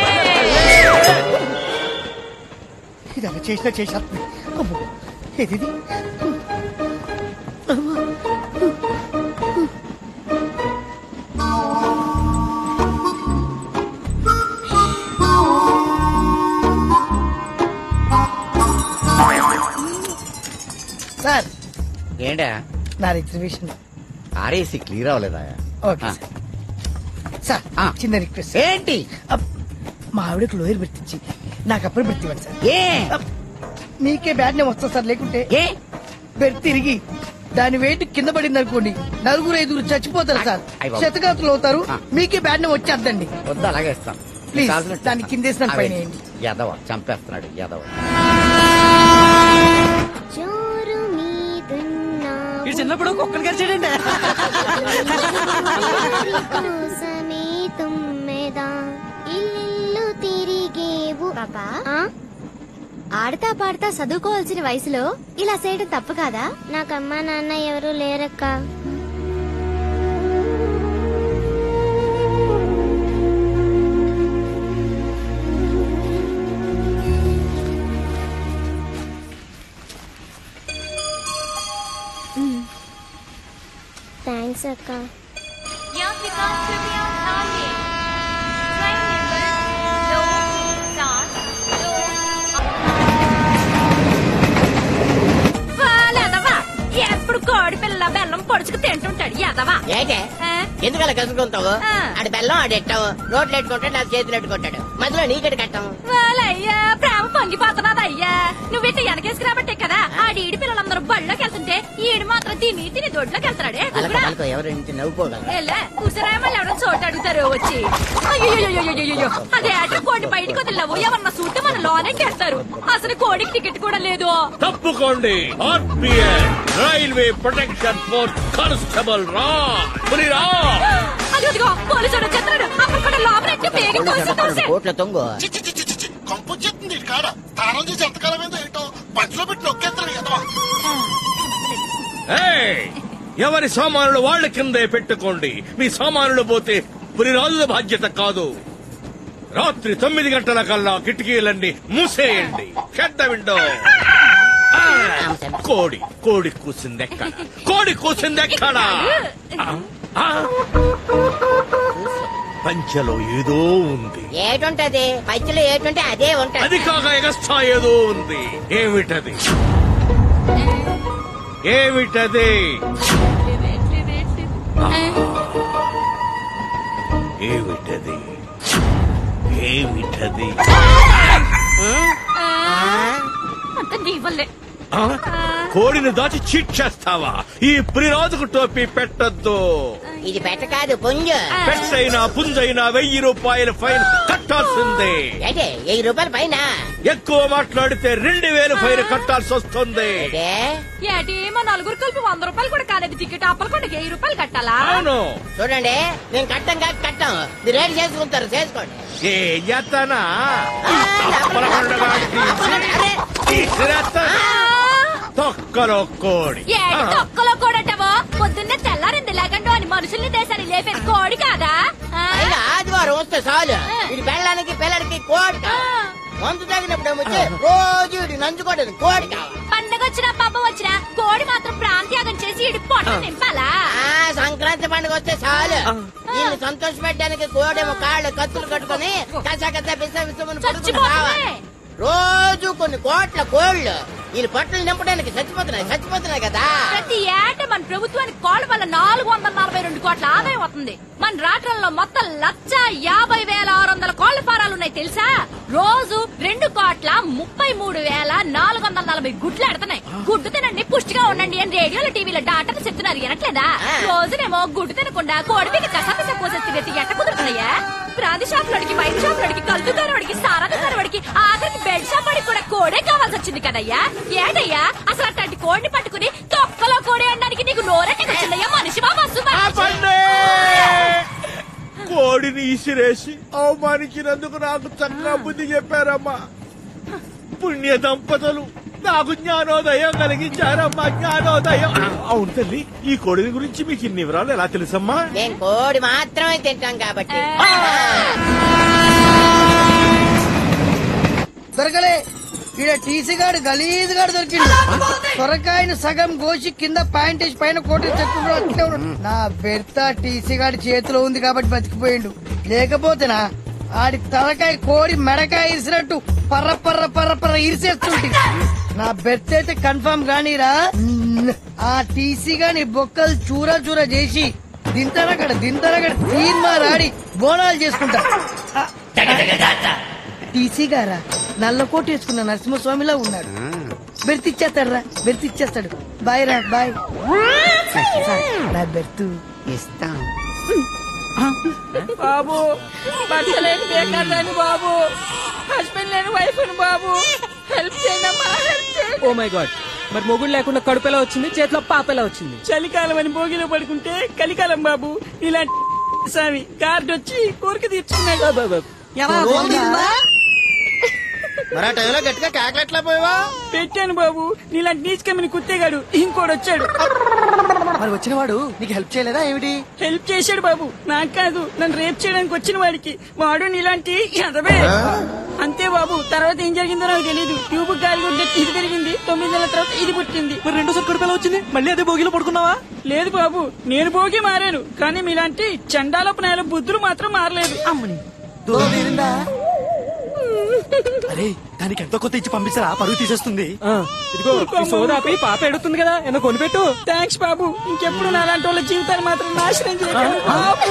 ఇదలా చేసేస్తుంది ఏది సార్ ఏంటా నా రిజర్వేషన్ ఆర్ఏసీ క్లియర్ అవ్వలేదా? ఓకే సార్ చిన్న రిక్వెస్ట్ ఏంటి? మా ఆవిడకు లోయర్ పెట్టించి నాకు అప్పుడు పెడితే ఇవ్వండి సార్. ఏ మీకే బ్యాడ్ నేమ్ వస్తా సార్, లేకుంటే బెడ్ తిరిగి దాని వెయిట్ కింద పడింది అనుకోండి, 4-5 చచ్చిపోతారు సార్, శతగాతులు అవుతారు, మీకే బ్యాడ్ నేమ్ వచ్చేద్దండి. వద్దు అలాగే ఇస్తాం ప్లీజ్ దాన్ని కిందేసిన పైన యాదవ చంపేస్తున్నాడు యాదవ. చిన్నప్పుడు కుక్కలు గడిచాడండి. ఆడతా పాడతా చదువుకోవాల్సిన వయసులో ఇలా చేయడం తప్పు కాదా? నాకమ్మా నాన్న ఎవరు లేరక్క. థ్యాంక్స్ అక్క. ఎప్పుడు కోడి పిల్ల బెల్లం పొడుచుకు తింటుంటాడు యాదవా. ఏంటే ఎందుకలా కసుకుంటావు? ఆడి బెల్లం ఆడెట్టావు, నోట్లు ఎట్టుకుంటాడు, నాకు చేతులు ఎట్టుకుంటాడు, మధ్యలో నీకటి కట్టాము. వాళ్ళయ్యా ప్రేమ పొంగిపోతున్నదయ్యా. నువ్వింత వెనకేసుకు రాబట్టే కదా ఆడి పిల్లలందరూ బళ్ళోకి వెళ్తుంటే ఈడు మాత్రం తిని తిని దొడ్లోకి వెళ్తాడే. ఎవరి నవ్వుకోగలరా? కూసరా మళ్ళీ ఎవరైనా చోటు అడుగుతారు వచ్చి. అయ్యో అదే అటు కోడి బయటకు వదిలేవు, ఎవరన్నా చూస్తే మన లోనే కెడతారు. అసలు కోడికి టికెట్ కూడా లేదు. తప్పుకోండి. రైల్వే ప్రొటెక్షన్ ఫోర్స్ కానిస్టేబుల్ రా అదిగో పోలీసుడు చెప్తాడు. అప్పుడు కూడా లోపల పేరు కోట్ల తొంగు కంపు చెప్తుంది కాడ స్నానం చేసి ఎంతకాలం ఏందో ఏంటో పంచులో పెట్టి నొక్కేస్తాడు కదా. ఎవరి సామానులు వాళ్ళ కిందే పెట్టుకోండి. మీ సామానులు పోతే పురిరాజుల బాధ్యత కాదు. రాత్రి 9 గంటల కల్లా కిటికీలన్నీ మూసేయండి. Shut the window. కోడి కోడి కూసిందెక్కడ? కోడి కూసిందెక్కడ? పంచలో ఏదో ఉంది. ఏటుంటది? పంచలో ఏటుంటే అదే ఉంటది. అది కాక ఎగస్ట్రా ఏదో ఉంది. ఏమిటది? ఏమిటది? ఏమిటది? ఏమిటది? అంత నీ వల్లే. కోడిని దాచి చీట్ చేస్తావా? ఈ పురిరాజుకు టోపీ పెట్టద్దు. ఇది పెట్ట కాదు పుంజు. పెట్టైనా పుంజైనా 1000 రూపాయల ఫైన్ కట్టాల్సిందే. అంటే 1000 రూపాయల పైన ఎక్కువ మాట్లాడితే 2000 ఫైన్ కట్టాల్సి వస్తుంది. ఏటి మా నలుగురు కలిపి 100 రూపాయలు కూడా కాలేదు టికెట్ అప్పలకొండ 1000 రూపాయలు కట్టాలా? అవును. చూడండి నేను కట్టం కాక కట్టం మీరు రేటు చేసుకుంటారు చేసుకోండి. ఏ చేస్తానా తొక్కలో కోడి. ఏటి తొక్కలో కోడటవో పొద్దున్నే తెల్లారింది లేకంటో అని మనుషుల్ని దేశాన్ని లేపేది కోడి కాదా? అయినా ఆదివారం వస్తే చాలు ఇది పెళ్ళానికి పిల్లడికి కోడి కావాలి. మందు తగినప్పుడు వచ్చి రోజు ఇటు నంచుకోవడానికి కోడి కావాలి. పండగ వచ్చినా పబ్బం వచ్చినా కోడి మాత్రం ప్రాంత్యాగం చేసి ఇడి పొట్ట నింపాలా? సంక్రాంతి పండుగ వస్తే చాలు వీళ్ళు సంతోష పెట్టడానికి కోడేమో కాళ్ళు కత్తులు కట్టుకుని కస చచ్చిపోతుంది. రోజు కొన్ని కోట్ల కోళ్లు వీళ్ళు పట్టులు నింపడానికి చచ్చిపోతున్నాయి కదా. ప్రతి ఏటా మన ప్రభుత్వానికి కోళ్ల వల్ల 442 కోట్ల ఆదాయం వస్తుంది. మన రాష్ట్రంలో మొత్తం 1,50,600 కోళ్ల ఫారాలు ఉన్నాయి తెలుసా? రోజు 2,33,440 గుడ్లు ఎడుతున్నాయి. గుడ్డు తినండి పుష్టిగా ఉండండి అని రేడియోలో టీవీలో డాక్టర్లు చెప్తున్నారు వినట్లేదా? రోజునేమో గుడ్డు తినకుండా కోడిపికి కసాపిస పోసేస్తే ఎట్ట కుదురుతున్నాయా? ప్రాంతి షాప్ లోడికి వైన్ షాప్ లోడికి కలుతుకారోడికి సారాకారోడికి ఆఖరికి బెడ్ షాప్ వాడికి కూడా కోడే కావాల్సి వచ్చింది కదయ్యా. ఏటయ్యా అసలు అట్లాంటి కోడిని పట్టుకుని తొక్కలో కోడి అనడానికి నీకు నోరెట్టకొచ్చిందయ్యా మనిషివా బస్సువా? కోడిని ఇసిరేసి అవమానించినందుకు నాకు చక్కగా బుద్ధి చెప్పారమ్మా. పుణ్య దంపతులు నాకు జ్ఞానోదయం కలిగించారమ్మా. జ్ఞానోదయం. అవును తల్లి ఈ కోడిని గురించి మీకు ఇన్ని వివరాలు ఎలా తెలుసమ్మా? నేను కోడి మాత్రమే తింటాం కాబట్టి. దొరకలే ఈడ టీసీ గాడు గలీజ్ గాడు దొరికిండు. సొరకాయను సగం గోసి కింద ప్యాంట్ వేసి పైన కోట చెక్కు. నా బెర్త టీసీ గాడి చేతిలో ఉంది కాబట్టి బతికిపోయిండు. లేకపోతేనా ఆడి తలకాయ కోడి మెడకాయ ఇసినట్టు పర్ర పర్ర పర్ర పర్ర ఇరిసేస్తుంటే నా బెర్త్ అయితే కన్ఫర్మ్ గానీరా. ఆ టీసీ గాని బొక్కలు చూరా చూరా చేసి దింతనగడ తీర్మారాడి బోనాలు చేసుకుంటా. టీసీ గారా నల్ల కోట వేసుకున్న నరసింహస్వామిలా ఉన్నాడు. బెర్తిచ్చేస్తాడు. బాయ్ రా బాయ్. నా బెర్తు ఇస్తాం. బాబు బట్టలేని బేకారాని బాబు, హస్బెండ్ లేని వైఫ్ బాబు, హెల్ప్ చేయండమ్మా. ఓ మై గాడ్, మరి మొగుడు లేకుండా కడుపు ఎలా వచ్చింది, చేతిలో పాప ఎలా వచ్చింది? చలికాలం అని భోగిలో పడుకుంటే కలికాలం బాబు. ఇలాంటి స్వామి గార్డ్ వచ్చి కోరిక తీర్చుకున్నాడు. మరి ఆ టైంలో గట్టిగా కేకలెట్లా పోయావా? పెట్టాను బాబు. నీలాంటి నీచ్ కమ్మిని కుత్తేగాడు ఇంకోడు వచ్చాడు. మరి వచ్చిన వాడు నీకు హెల్ప్ చేయలేదా ఏమిటి? హెల్ప్ చేశాడు బాబు, నాకు కాదు నన్ను రేప్ చేయడానికి వచ్చిన వాడికి. వాడు నీలాంటి అదవే అంతే బాబు. తర్వాత ఏం జరిగిందో నాకు తెలియదు. ట్యూబ్ గాలి ఉంటే ఇది పెరిగింది, 9 నెలల తర్వాత ఇది పుట్టింది. మరి రెండోసారి కడుపు ఎలా వచ్చింది? మళ్ళీ అదే భోగిలో పడుకున్నావా? లేదు బాబు, నేను భోగి మారాను కానీ మీలాంటి చండాలపు నేల బుద్ధులు మాత్రం మారలేదు. అమ్మని అరే దానికి ఎంతో కొత్త ఇచ్చి పంపిస్తారా? పరుగు తీసేస్తుంది. ఇదిగో సోదాపి పాప ఎడుతుంది కదా, ఏదో కొనిపెట్టు. థ్యాంక్స్ బాబు. ఇంకెప్పుడు నా లాంటి వాళ్ళ జీవితాన్ని మాత్రం నాశనం చేయకండి బాబు.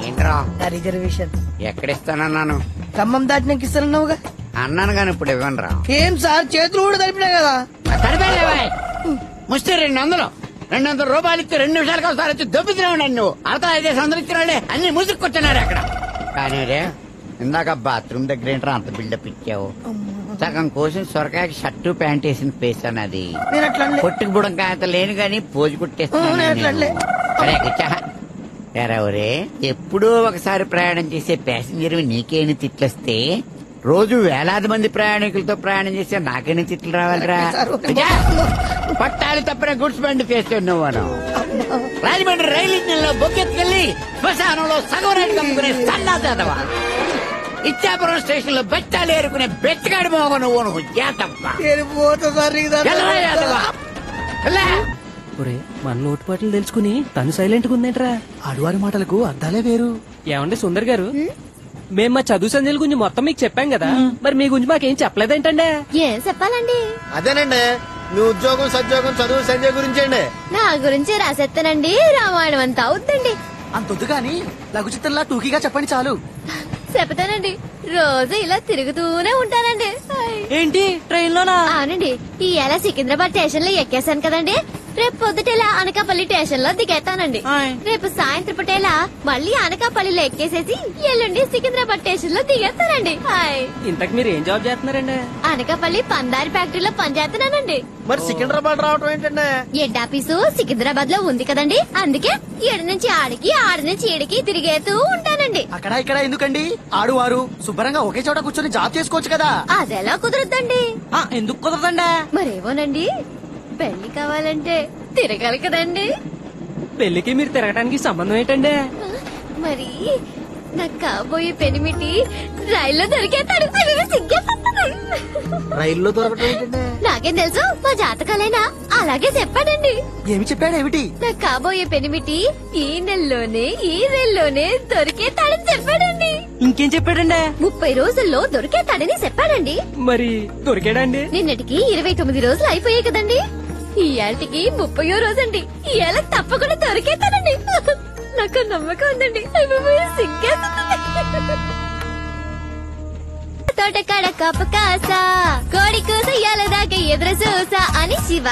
ఏంట్రా రిజర్వేషన్ ఎక్కడిస్తానన్నాను? ఖమ్మం దాటినాక ఇస్తానన్నావుగా. అన్నాను కానీ ఇప్పుడు ఇవ్వను రా. ఏం సార్ చేతులు కూడా తడిపినా కదా. ముస్తే 200 రూపాయలు ఇస్తే 2 నిమిషాలకు ఒకసారి వచ్చి దొబ్బితున్నావు నన్ను. అర్థం అయితే సందరిస్తున్నాడే అన్ని ముసుక్కొచ్చున్నారు అక్కడ. కానీ రే ఇందాక బాత్రూమ్ దగ్గర ఏంట్రా అంత బిల్డప్ ఇచ్చావు? సగం కోసం సొరకాయకి షర్టు ప్యాంట్ వేసిన పేస్ అన్నది పొట్టుకు బుడంకాయ అంత లేను గాని పోజు కుట్టేస్తాను. ఎప్పుడో ఒకసారి ప్రయాణం చేసే ప్యాసింజర్ నీకేని తిట్లొస్తే రోజు వేలాది మంది ప్రయాణికులతో ప్రయాణం చేస్తే నాకేని తిట్లు రావాలిరా? పట్టాలు తప్పిన గుడ్స్ బండి చేస్తావు నువ్వు. రాజమండ్రి రైలు ఇంజిన్ లో బొక్కెత్తుకెళ్లి శ్మశానంలో సగం రేటు కమ్ముకునే సన్నాసేదవా. ఇచ్చాపురం స్టేషన్ లో బెచ్చాలు ఏరుకునే బెచ్చగాడి మోగ నువ్వు. మన లోటుపాట్లు తెలుసుకుని తను సైలెంట్ గా ఉందేంట్రా? ఆడువారి మాటలకు అర్థాలే వేరు. ఏమండి సుందర్ గారు, మేము మా చదువు సంధ్యల గురించి మొత్తం మీకు చెప్పాం కదా, మరి మీ గురించి మాకేం చెప్పలేదేంటండి? ఏం చెప్పాలండి? అదేనండి మీ ఉద్యోగం సద్యోగం చదువు సంజయ్ గురించండి. నా గురించి రాసేస్తానండి, రామాయణం అంతా అవుతుందండి. అంతొద్దు గాని లఘు చిత్రంలా టూకీగా చెప్పండి చాలు. చెప్తానండి, రోజు ఇలా తిరుగుతూనే ఉంటానండి. ఏంటి ట్రైన్ లోనా? అవునండి, ఇవాళ సికింద్రాబాద్ స్టేషన్ లో ఎక్కేసాను కదండి, రేపు పొద్దుటేలా అనకాపల్లి స్టేషన్ లో దిగేస్తానండి. రేపు సాయంత్రం పూటేలా మళ్ళీ అనకాపల్లిలో ఎక్కేసేసి ఎల్లుండి సికింద్రాబాద్ స్టేషన్ లో దిగేస్తానండి. ఇంతకు మీరు ఏం జాబ్ చేస్తున్నారండి? అనకాపల్లి పందారి ఫ్యాక్టరీలో పనిచేస్తున్నానండి. మరి సికింద్రాబాద్ రావటం ఏంటండి? హెడ్ ఆఫీసు సికింద్రాబాద్ లో ఉంది కదండి, అందుకే ఏడు నుంచి ఆడికి ఆడి నుంచి ఈడికి తిరిగేతూ ఉంటానండి. అక్కడ ఇక్కడ ఎందుకండి? ఆడువారు శుభ్రంగా ఒకే చోట కూర్చొని జాబ్ చేసుకోవచ్చు కదా. అదెలా కుదరద్దండి. ఎందుకు కుదరదండి? మరేమోనండి, పెళ్లి కావాలంటే తిరగాలి కదండి. పెళ్లికి మీరు తిరగడానికి సంబంధం ఏంటండి? మరి నాకు కాబోయే పెనిమిటి రైల్లో దొరికేతాడు. రైల్లో దొరకటం ఏంటండి? నాకేం తెలుసు, మా జాతకాలైనా అలాగే చెప్పాడండి. ఏమి చెప్పాడు? ఏమిటి? నాకు కాబోయే పెనిమిటి ఈ నెలలోనే ఈ రైల్లోనే దొరికేతాడని చెప్పాడండి. ఇంకేం చెప్పాడండి? 30 రోజుల్లో దొరికేతాడని చెప్పాడండి. మరి దొరికాడండి? నిన్నటికి 29 రోజులు అయిపోయాయి కదండి. ఈ ఏళ్ళకి 30వ రోజండి. ఈ ఏళ్ళకి తప్పకుండా దొరికేతాడండి. నాకు నమ్మకం ఉందండి. తోటకాడ కప్ప కాసా కోడి కూస ఎలదాకా ఎదురు చూసా అని శివ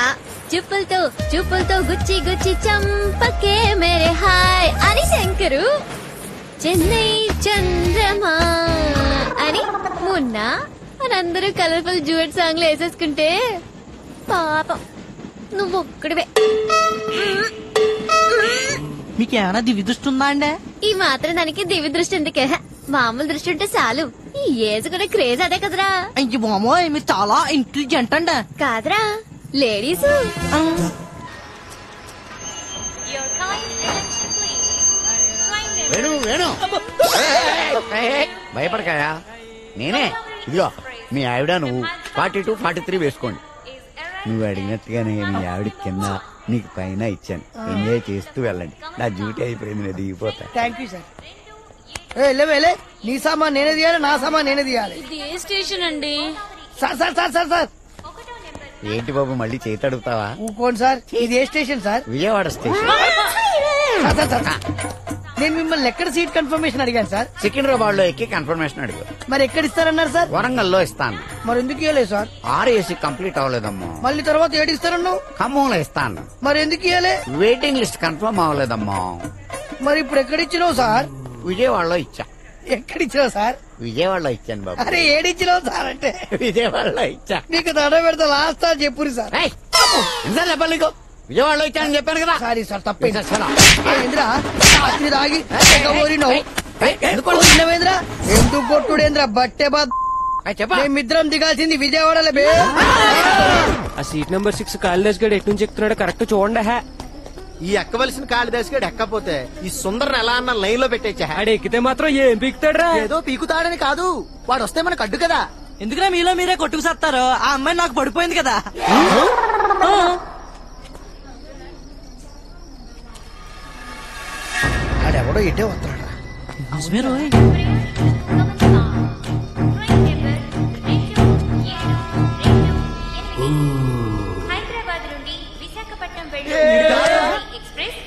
చూపులతో గుచ్చి గుచ్చి చంపకే మేరే హాయ్ అని శంకరు చెన్నై చంద్రమా అని మొన్న మనందరూ కలర్ఫుల్ డ్యూయట్ సాంగ్లు వేసేసుకుంటే పాపం నువ్వు ఒక్కడివే. మీకేమైనా దివ్య దృష్టి ఉందా అండి? ఈ మాత్రం దానికి దివ్య దృష్టి ఎందుకే, మామూలు దృష్టి ఉంటే చాలు. ఈ ఏజ్ కూడా క్రేజ్ అదే కదరా. ఇంక బామోయ్ మీరు చాలా ఇంటెలిజెంట్ అండి. కాదరా లేడీస్. వేణు వేణు భయపడకాయా, నేనే. ఇదిగో మీ ఆవిడ నువ్వు 42, 43 వేసుకోండి. నువ్వు అడిగినట్టుగానే మీ ఆవిడ కింద నీకు పైన ఇచ్చాను. ఎంజాయ్ చేస్తూ వెళ్ళండి. నా డ్యూటీ అయిపోయింది, నేను దిగిపోతా. Thank you sir. వెళ్ళే నీ సామాన్ నేనే తీయాలి, నా సామాన్ నేనే తీయాలి. ఇది ఏ స్టేషన్ అండి? Sir sir sir sir sir ఏంటి బాబు మళ్ళీ చేతి అడుగుతావా? ఊకోండి సార్. ఇది ఏ స్టేషన్ సార్? విజయవాడ స్టేషన్. నేను మిమ్మల్ని ఎక్కడ సీట్ కన్ఫర్మేషన్ అడిగాను సార్? సికింద్రాబాద్ లో ఎక్కి కన్ఫర్మేషన్ అడిగా. మరి ఎక్కడ ఇస్తారన్నారు సార్? వరంగల్ లో ఇస్తాను. మరి ఎందుకు ఇవ్వలేదు సార్? RAC complete అవ్వలేదమ్మా. మళ్ళీ తర్వాత ఏడు ఇస్తారన్నావు? ఖమ్మంలో ఇస్తాను. మరి ఎందుకు ఇవ్వలే? వెయిటింగ్ లిస్ట్ కన్ఫర్మ్ అవ్వలేదమ్మా. మరి ఇప్పుడు ఎక్కడ ఇచ్చినావు సార్? విజయవాడలో ఇచ్చా. ఎక్కడిచ్చినావు సార్? విజయవాడలో ఇచ్చాను బాబు. అరే ఏడిచ్చినావు సార్ అంటే? విజయవాడలో ఇచ్చా. నీకు తడ పెడతా లాస్ట్ సార్ చెప్పురి సార్. చెప్పాలి, విజయవాడలో ఇచ్చానని చెప్పాను కదా. సారీ సార్ తప్పేంద్రా రాత్రి తాగి ఎందుకు కొట్టుడేంద్రా బట్టే బాద్. మేమిద్దరం దిగాల్సింది విజయవాడలో. ఆ సీట్ నెంబర్ 6 కాళిదాస్ గడు ఎటు నుంచి ఎక్కుతున్నాడో కరెక్ట్ చూడండి. ఈ ఎక్కవలసిన కాళిదాస్ గడు ఎక్కపోతే ఈ సుందరని ఎలా అన్న లైన్ లో పెట్టేచ్చా. ఆడు ఎక్కితే మాత్రం ఏం పీకుతాడ్రా? ఏదో పీకుతాడని కాదు, వాడు వస్తే మనకు అడ్డు కదా. ఎందుకురా మీలో మీరే కొట్టుకు సత్తారు? ఆ అమ్మాయి నాకు పడిపోయింది కదా. ఆడెవడో ఇటే వస్తాడు. హైదరాబాద్ నుండి విశాఖపట్నం వెళ్ళు ఎక్స్ప్రెస్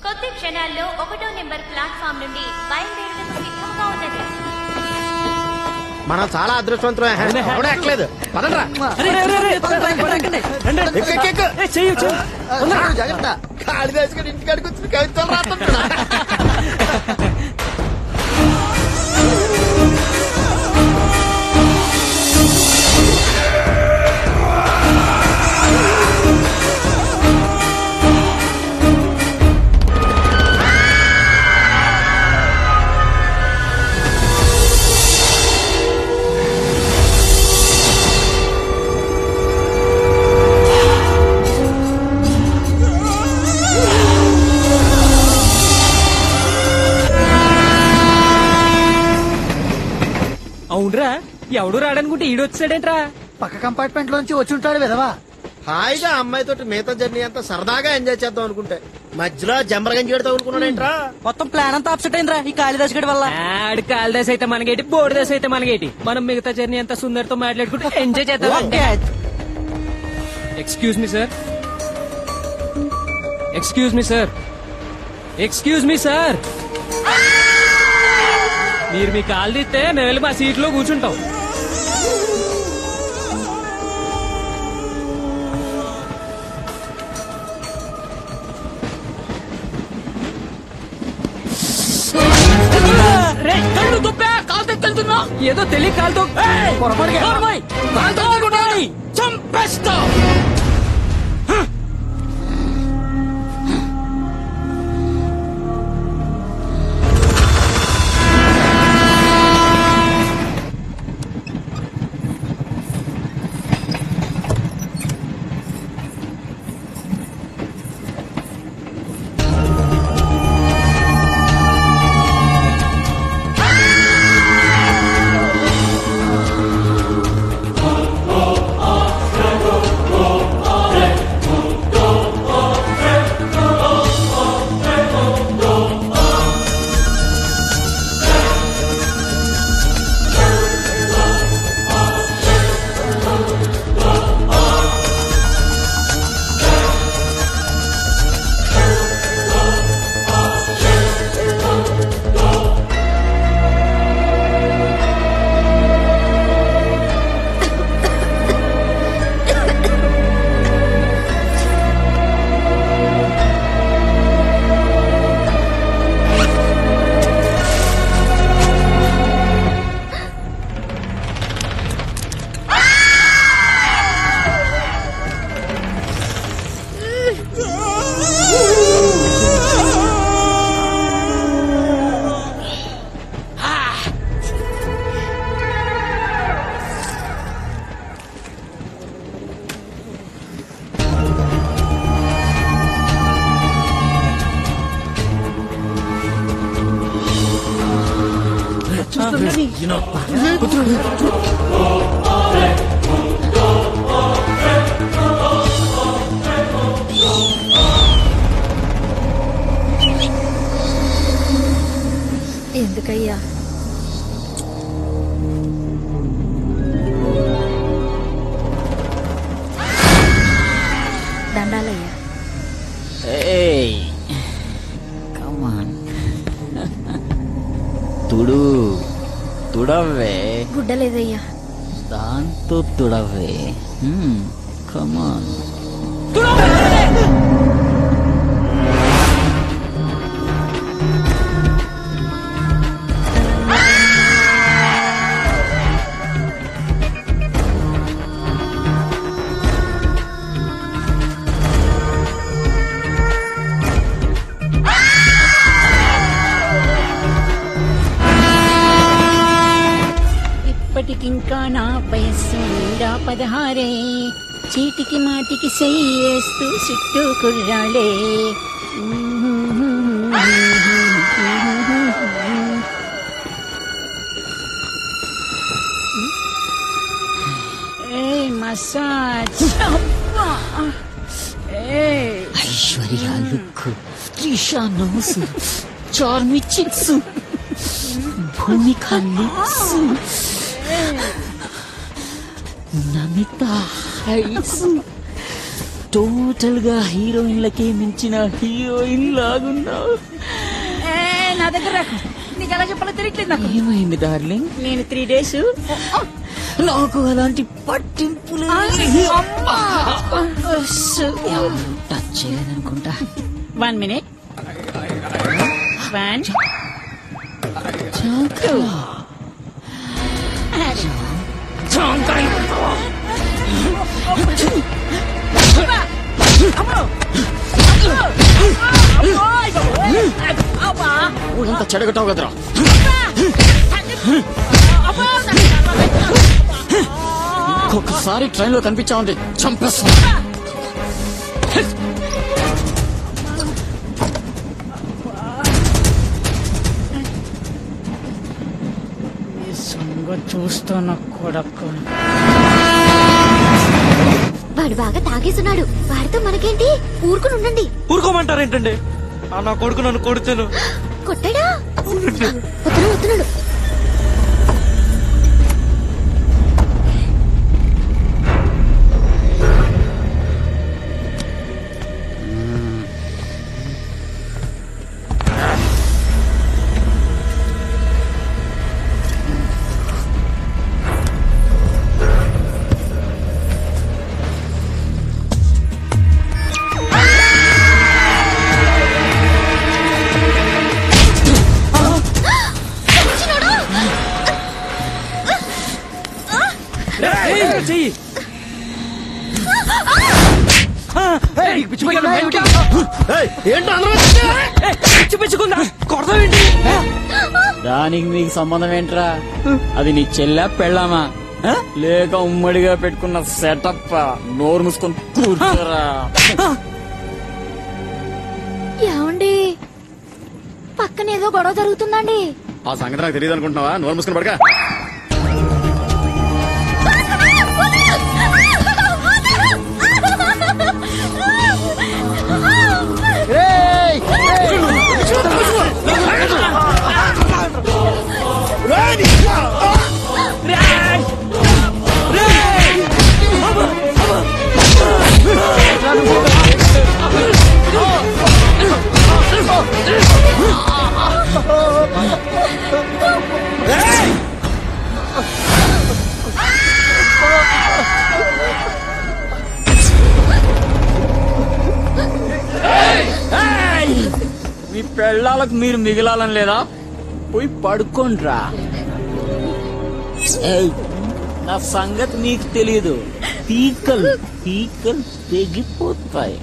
కొద్ది క్షణాల్లో 1వ నెంబర్ ప్లాట్ఫామ్ నుండి బయలుదేరడానికి సిద్ధంగా ఉన్నది. మనం చాలా అదృష్టవంతులు. ఎక్కలేదు జాగ్రత్త. కాళిదాస్ గడు ఇంటికాడికి వచ్చి కవితలు రాస్తున్నాడు. అవునరా, ఎవడు రాడనుకుంటే ఈడొచ్చాడేంట్రా? పక్క కంపార్ట్మెంట్ లోంచి వచ్చి ఉంటాడు విధవా. హాయిగా అమ్మాయితో మిగతా జర్నీ అంతా సరదాగా ఎంజాయ్ చేద్దాం అనుకుంటే మధ్యలో జంబరగంజి పెడతాం అనుకున్నాడేంట్రా? మొత్తం ప్లాన్ అంతా అప్సెట్ అయిందిరా ఈ కాళిదాస్ గడి వల్ల. ఆడు కాళిదాస్ అయితే మనగేటి, బోర్దాస్ అయితే మనగేటి. మనం మిగతా జర్నీ అంతా సుందర్తో మాట్లాడుకుంటే ఎంజాయ్ చేద్దాం. Excuse me sir, excuse me sir, excuse me sir. మీరు మీ కాలు తీస్తే మేము వెళ్ళి మా సీట్లో కూర్చుంటాం. కాలుతున్నా ఏదో తెలియ కాలుతో చంపేస్తా. ఎందుకయ్యా? దండాలయ్యా. తుడవే. గుడ్డలేదయ్యా. దాంతో తుడవే. కమాన్. ఇప్పటికింకా నా వయస్సు నిండా 16. చీటికి మాటికి చెయ్యేస్తూ చుట్టూ కుర్రాళ్ళే. Massage. Aishwarya look, Trisha nose, Charmi cheeks, Bhumika lips, Namitha heights. Total గా హీరోయిన్లకే మించిన హీరోయిన్ లాగున్నావు. నా దగ్గర రాకు. నీకు ఎలా చెప్పాలో తెలియట్లేదు నాకు. ఏమైంది డార్లింగ్? నేను 3 days నాకు అలాంటి పట్టింపులు టచ్ చేయలేదనుకుంటా. 1 minute. 1 ఊరంతా చెడగొట్టావు కదరా. ఒక్కసారి ట్రైన్ లో కనిపించామంటే చంపేస్తా. చూస్తున్నా కొడకు. వాడు బాగా తాగేస్తున్నాడు. వాడితో మనకేంటి? ఊరుకుని ఉండండి. ఊరుకోమంటారేంటండి? నా కొడుకు నన్ను కొడుతాను. కొట్టాడా? వస్తున్నాడు. చెయ్యి పిచ్చుకుందా కొడతావేంటి? దానికి నీకు సంబంధం ఏంట్రా? అది నీ చెల్లె పెళ్ళామా లేక ఉమ్మడిగా పెట్టుకున్న సెటప్? నోరు మూసుకొని కూర్చోరా. ఏమండి పక్కన ఏదో గొడవ జరుగుతుందండి. ఆ సంగతి నాకు తెలియదు అనుకుంటున్నావా? నోరు మూసుకొని పడక. మీ పెళ్ళాలకు మీరు మిగిలాలని లేదా? పోయి పడుకోండ్రా. నా సంగతి నీకు తెలీదు. పీకలు పీకలు తెగిపోతాయి.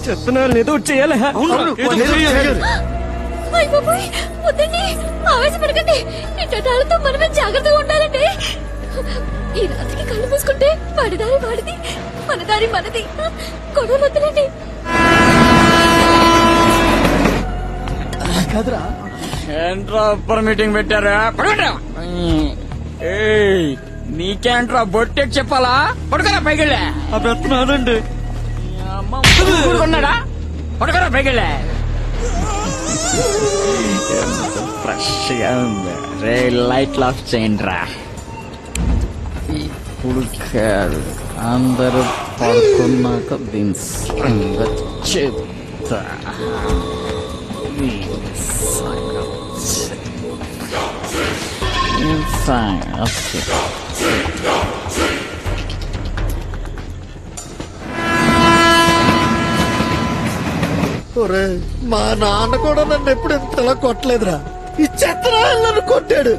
చెప్తున్నాను ఏదో చేయాలి. వద్దండి, ఆవేశపడకండి. ఈ చట్టాలతో మనమే జాగ్రత్తగా ఉండాలండి. ఈ రాత్రికి కళ్ళు మూసుకుంటే వాడి దారి వాడిది, మన దారి మనది. గొడవలు వద్దులండి. ఏంట్రా అప్పర్ మీటింగ్ పెట్టారా? నీకేంట్రా బొట్టెకి చెప్పాలా? పడుకోరా పైకెళ్ళా. పెడుతున్నానండి. కొన్నాడా? పడుకోరా పైకెళ్ళా. ఫ్రెష్ గా ఉంది. రే లైట్లు ఆఫ్ చేయండి రా. ఇప్పుడు అందరూ పడుకున్నాక దీని చెప్తా. మా నాన్న కూడా నన్ను ఎప్పుడు ఇంతలా కొట్టలేదురా. ఈ చెత్తరా నన్ను కొట్టాడు.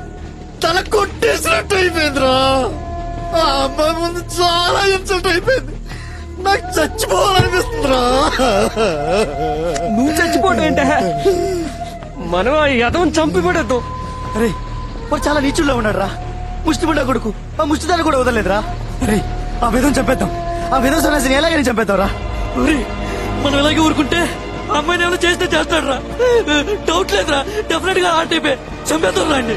తల కొట్టేసినట్టు అయిపోయిందిరా. ఆ అమ్మాయి ముందు చాలా ఇన్సల్ట్ అయిపోయింది. నాకు చచ్చిపోవాలనిపిస్తుందిరా. నువ్వు చచ్చిపోవడం ఏంట? మనం ఆ యదవం చంపి పడద్దు. అరే వాడు చాలా నీచుల్లో ఉన్నాడు రా. ముష్టిబుడ్డ కొడుకు. ఆ ముష్టిదాన్ని కూడా వదలలేదురా. అరే ఆ విధం చంపేద్దాం. ఆ విధం సన్యాసిని ఎలాగైనా చంపేద్దాం రా. మనం ఎలాగే ఊరుకుంటే అమ్మాయిని ఏమైనా చేస్తే చేస్తాడు రా. డౌట్ లేదురా, డెఫినెట్ గా ఆ టైపే. చంపేద్దాం రండి.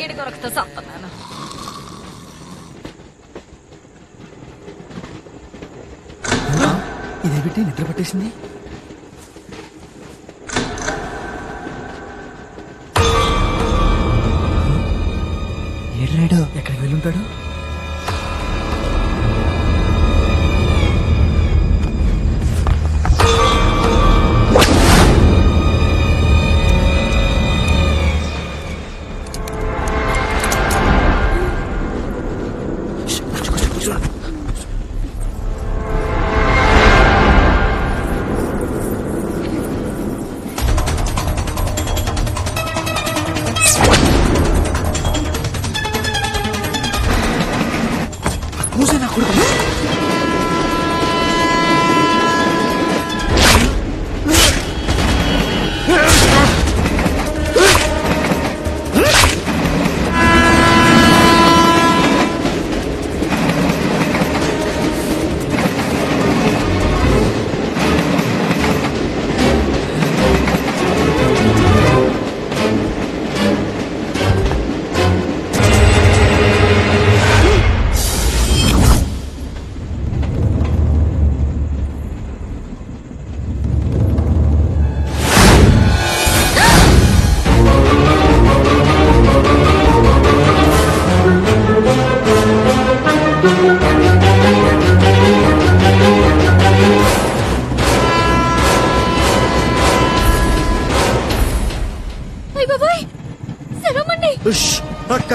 ఏడు కొరకుతో సత్తన్నాను. ఇదేమిటి నిద్ర పట్టేసింది? ఏడ్రాడు ఎక్కడికి వెళ్ళుంటాడు?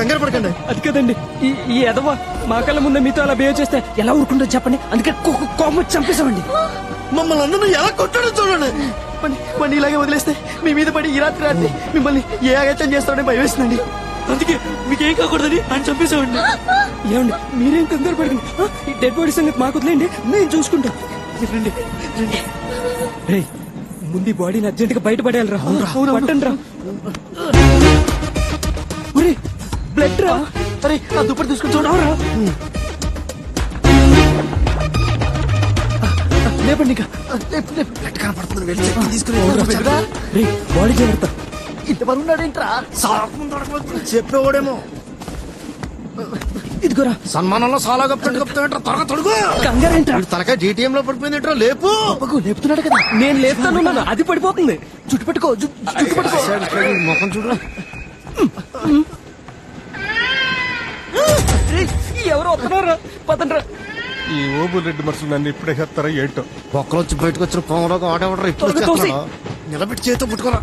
కంగారు పడకండి. అది కదండి ఈ ఎదవ మా కళ్ళ ముందే మీతో అలా బిహేవ్ చేస్తే ఎలా ఊరుకుంటారో చెప్పండి. అందుకే కోపం చంపేశామండి. మమ్మల్ని అందరూ ఎలా కొట్టాడో చూడండి. పని ఇలాగే వదిలేస్తే మీ మీద పడి ఈ రాత్రి మిమ్మల్ని ఏ అగత్యం చేస్తాడని భయం వేస్తుందండి. అందుకే మీకేం కాకూడదని ఆయన చంపేశామండి. ఏమండి మీరేం కంగారు పడకండి. ఈ డెడ్ బాడీ సంగతి మాకు వదిలేండి, మేము చూసుకుంటాం. రండి రండి. రేయ్, ముందు ఈ బాడీని అర్జెంట్ గా బయటపడేయాలి రా. పట్టండి రా. బ్లడ్ రా. అరే ఆ దుప్పటి తీసుకుని చూడరా. లేపండి ఇంకా. బ్లడ్ కనపడుతుంది. తీసుకుని బాడీ జాగ్రత్త. ఇంతవరకు ఉన్నాడేంట్రా? చెప్పేవాడేమో. ఇదిగోరా సన్మానంలో సాలా కప్పుతాంట్రా. త్వరగా తొడుగు. కంగారేంట్రా? తలకాయ జీటీఎం లో పడిపోయిందేంట్రా. లేపు. లేపుతున్నాడు కదా. నేను లేపుతాను. అది పడిపోతుంది. చుట్టు పెట్టుకో. చుట్టు పెట్టుకో. ముఖం చూడరా. ఎవరు వస్తున్నారా? పదండ్రా. ఈ ఓబుల్ రెడ్డి మనుషులు నన్ను ఇప్పుడే చేస్తారా ఏంటో. ఒక్కరొచ్చి బయటకు వచ్చిన పొంగలో ఆడేవాడరా. ఇప్పుడు నిలబెట్టి చేతితో పుట్టుకోరా.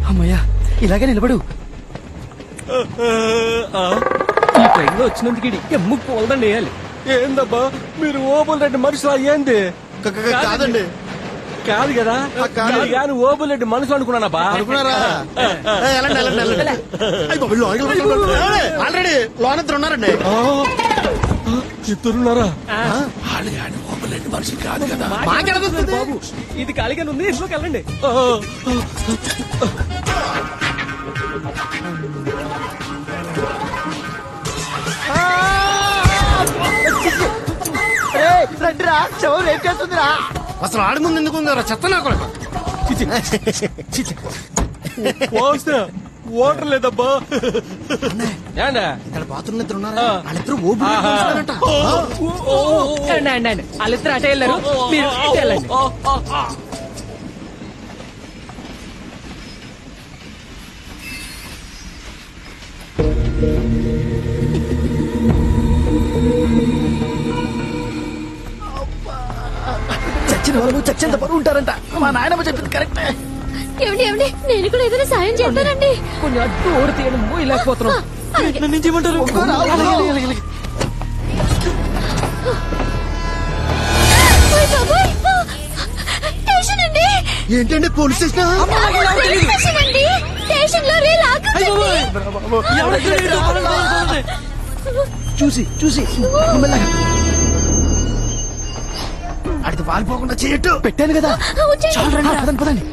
అమ్మయ్యా, ఇలాగే నిలబడు. ఈ ట్రైన్ లో వచ్చినందుకు ఎమ్ము పోల్దండి వేయాలి. ఏందబ్బా మీరు ఓబుల్ రెడ్డి మనుషులా ఏంది? కాదండి. కాదు కదా. కానీ ఓబుల్ రెడ్డి మనుషులు అనుకున్నానబ్బా. అనుకున్నారా? ఆల్రెడీ లోన్ ఇద్దరు ఉన్నారండి. ఇద్దరున్నారా? మనుషులు కాదు కదా. బాబు ఇది ఖాళీగా ఉంది, ఇంట్లోకి వెళ్ళండి. రండిరా, శవం రేపు చేస్తుందిరా. అసలు ఆడి ముందు ఎందుకు ఉందా చెత్త నా కొడుకు. పోస్తే ఓటర్ లేదబ్బా. ఇక్కడ బాత్రూమ్ ఇద్దరు ఉన్నారా? వాళ్ళిద్దరు వాళ్ళిద్దరు అటే వెళ్ళారు, మీరు ఇటే వెళ్ళండి. చచ్చిన వాళ్ళు చచ్చేంత బరువు ఉంటారంట. మా నాయనమ్మ చెప్పింది కరెక్టే. ఏమండి ఏమండి, నేను కూడా ఏదైనా సాయం చేస్తానండి. కొన్ని అడ్డు ఓడి తీయడం మోయలేకపోతున్నాం. నన్ను చేయమంటారు? ఏంటండి పోలీస్ స్టేషన్? చూసి అడిగి వాలిపోకుండా చేయట్టు పెట్టాను కదా. పదండి పదండి.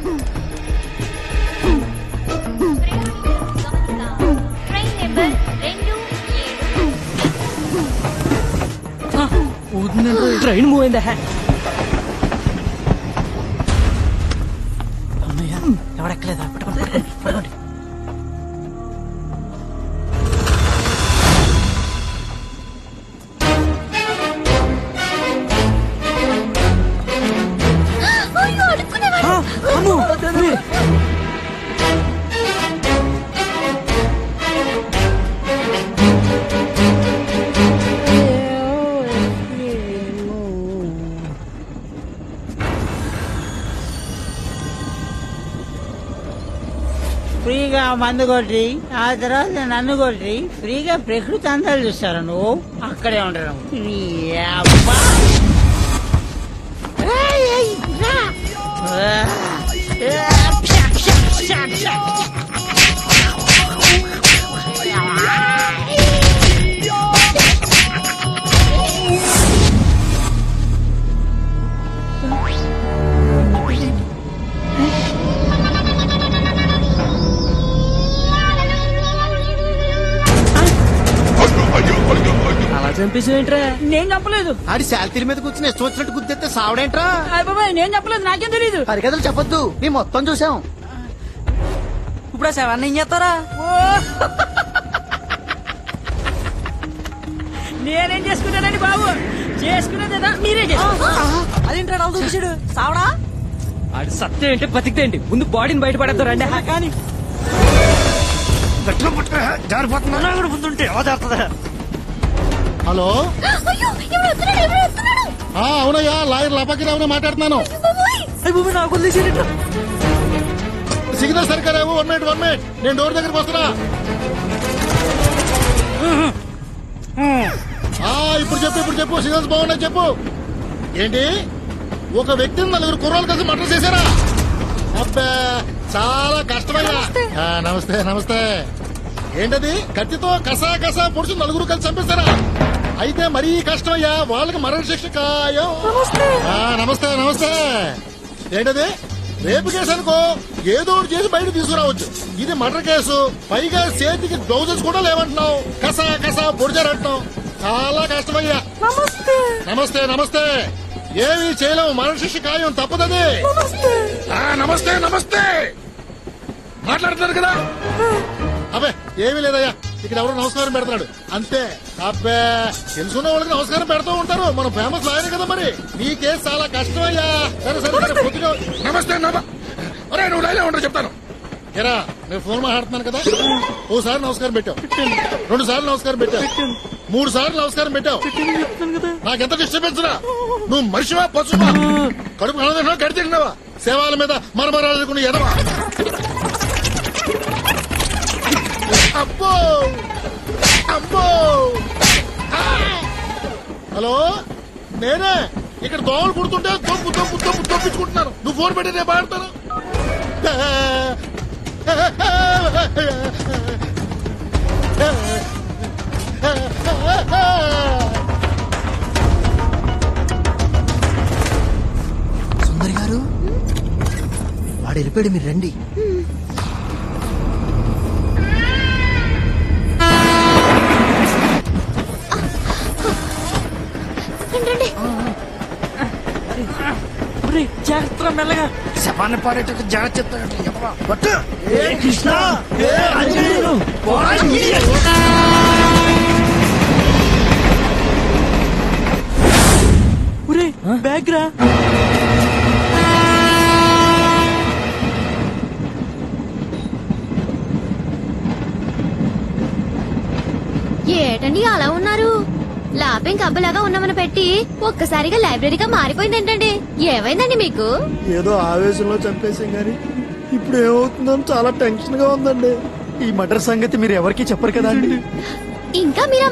ట్రైన్ మూవ్ అయిందా? ఎవడెక్కలేదా? పట్టుకోండి. ఫ్రీగా మందు కొట్టి ఆ తర్వాత నన్ను కొట్టి ఫ్రీగా ప్రకృతి అందాలు చూస్తారా నువ్వు? అక్కడే ఉండడం. అలా చంపేసేంట్రా? నేను చెప్పలేదు. ఆడి శాలరీ మీద కూర్చుని ఇష్టం వచ్చినట్టు గుర్తెత్తే సావడేంట్రా? బాబాయ్ నేను చెప్పలేదు, నాకేం తెలీదు. హరికథలు చెప్పొద్దు, మేము మొత్తం చూసాం. ఇప్పుడు ఆ శవాన్ని ఏం చేస్తారా? నేనేం చేసుకున్నానండి బాబు? చేసుకునేదా మీరే అదేంటాడు అలా చూసాడు సావడా? ఆడి సత్యం ఏంటి బతికితే ఏంటి? ముందు బాడీని బయటపడేద్దాం రండి. కానీ హలో, అవునయ్యా, లాయర్ లపాకిరావునే మాట్లాడుతున్నాను. సిగ్నల్ సరిగ్గా 1 మినిట్ నేను డోర్ దగ్గరికి వస్తున్నా. ఇప్పుడు చెప్పు సిగ్నల్స్ బాగున్నాయి చెప్పు. ఏంటి ఒక వ్యక్తిని 4 కుర్రాలు కలిసి మర్డర్ చేశారా? అబ్బా చాలా కష్టమయ్యా. నమస్తే. ఏంటది కత్తితో కసా పొడిచి 4 కలిసి చంపేశారా? అయితే మరీ కష్టమయ్యా, వాళ్ళకి మరణ శిక్ష ఖాయం. నమస్తే. ఏంటది రేపు కేసు అనుకో, ఏదో ఒకటి చేసి బయట తీసుకురావచ్చు. ఇది మర్డర్ కేసు, పైగా చేతికి గ్లౌజెస్ కూడా లేవంటున్నావు. కసా పొడిచారంటున్నావు. చాలా కష్టమయ్యా. నమస్తే. ఏమీ చేయలేము, మరణ శిక్ష ఖాయం, తప్పదది. నమస్తే మాట్లాడుతున్నారు కదా. అబ్బే ఏమీ లేదయ్యా, ఇక్కడ ఎవరో నమస్కారం పెడతాడు అంతే. అబ్బే తెలుసుకున్న వాళ్ళకి నమస్కారం పెడుతూ ఉంటారు, మనం ఫేమస్ లాయర్ కదా. మరి నీ కేసు చాలా కష్టమయ్యా. సరే పొద్దుగా నమస్తే. నువ్వు లైన్లో ఉంటా చెప్తాను. ఎరా నేను ఫోన్ మాట్లాడుతున్నాను కదా. ఓసారి నమస్కారం పెట్టావు, 2 సార్లు నమస్కారం పెట్టావు, 3 సార్లు నమస్కారం పెట్టావు. నాకెంత డిస్టర్బెన్స్ రా. నువ్వు మనిషివా పశువా? కడుపు కడదిన్నావా గడి తింటున్నావా? సేవాల మీద మరమరాజుకుని ఎదవా. అబ్బో హలో నేనే. ఇక్కడ దోమలు కుడుతుంటే తొప్పించుకుంటున్నాను. నువ్వు ఫోన్ పెట్టి నేను పాడతాను. సుందరి గారు వాడు వెళ్ళిపోయాడు, మీరు రండి. జాగ్రత్త మెల్లగా. శవాన్ని పాడేటట్టు జాగ్రత్త. కృష్ణ బ్యాగ్ రా. ఏటండి అలా ఉన్నారు? లాపింగ్ కబ్బలాగా ఉన్నామని పెట్టి ఒక్కసారిగా లైబ్రరీగా మారిపోయింది ఏంటండి? ఏమైందండి మీకు? ఏదో ఆవేశంలో చంపేసాం గాని ఇప్పుడు ఏమవుతుందో చాలా టెన్షన్ గా ఉందండి. ఈ మర్డర్ సంగతి మీరు ఎవరికి చెప్పరు కదా అండి. ఇంకా మీరు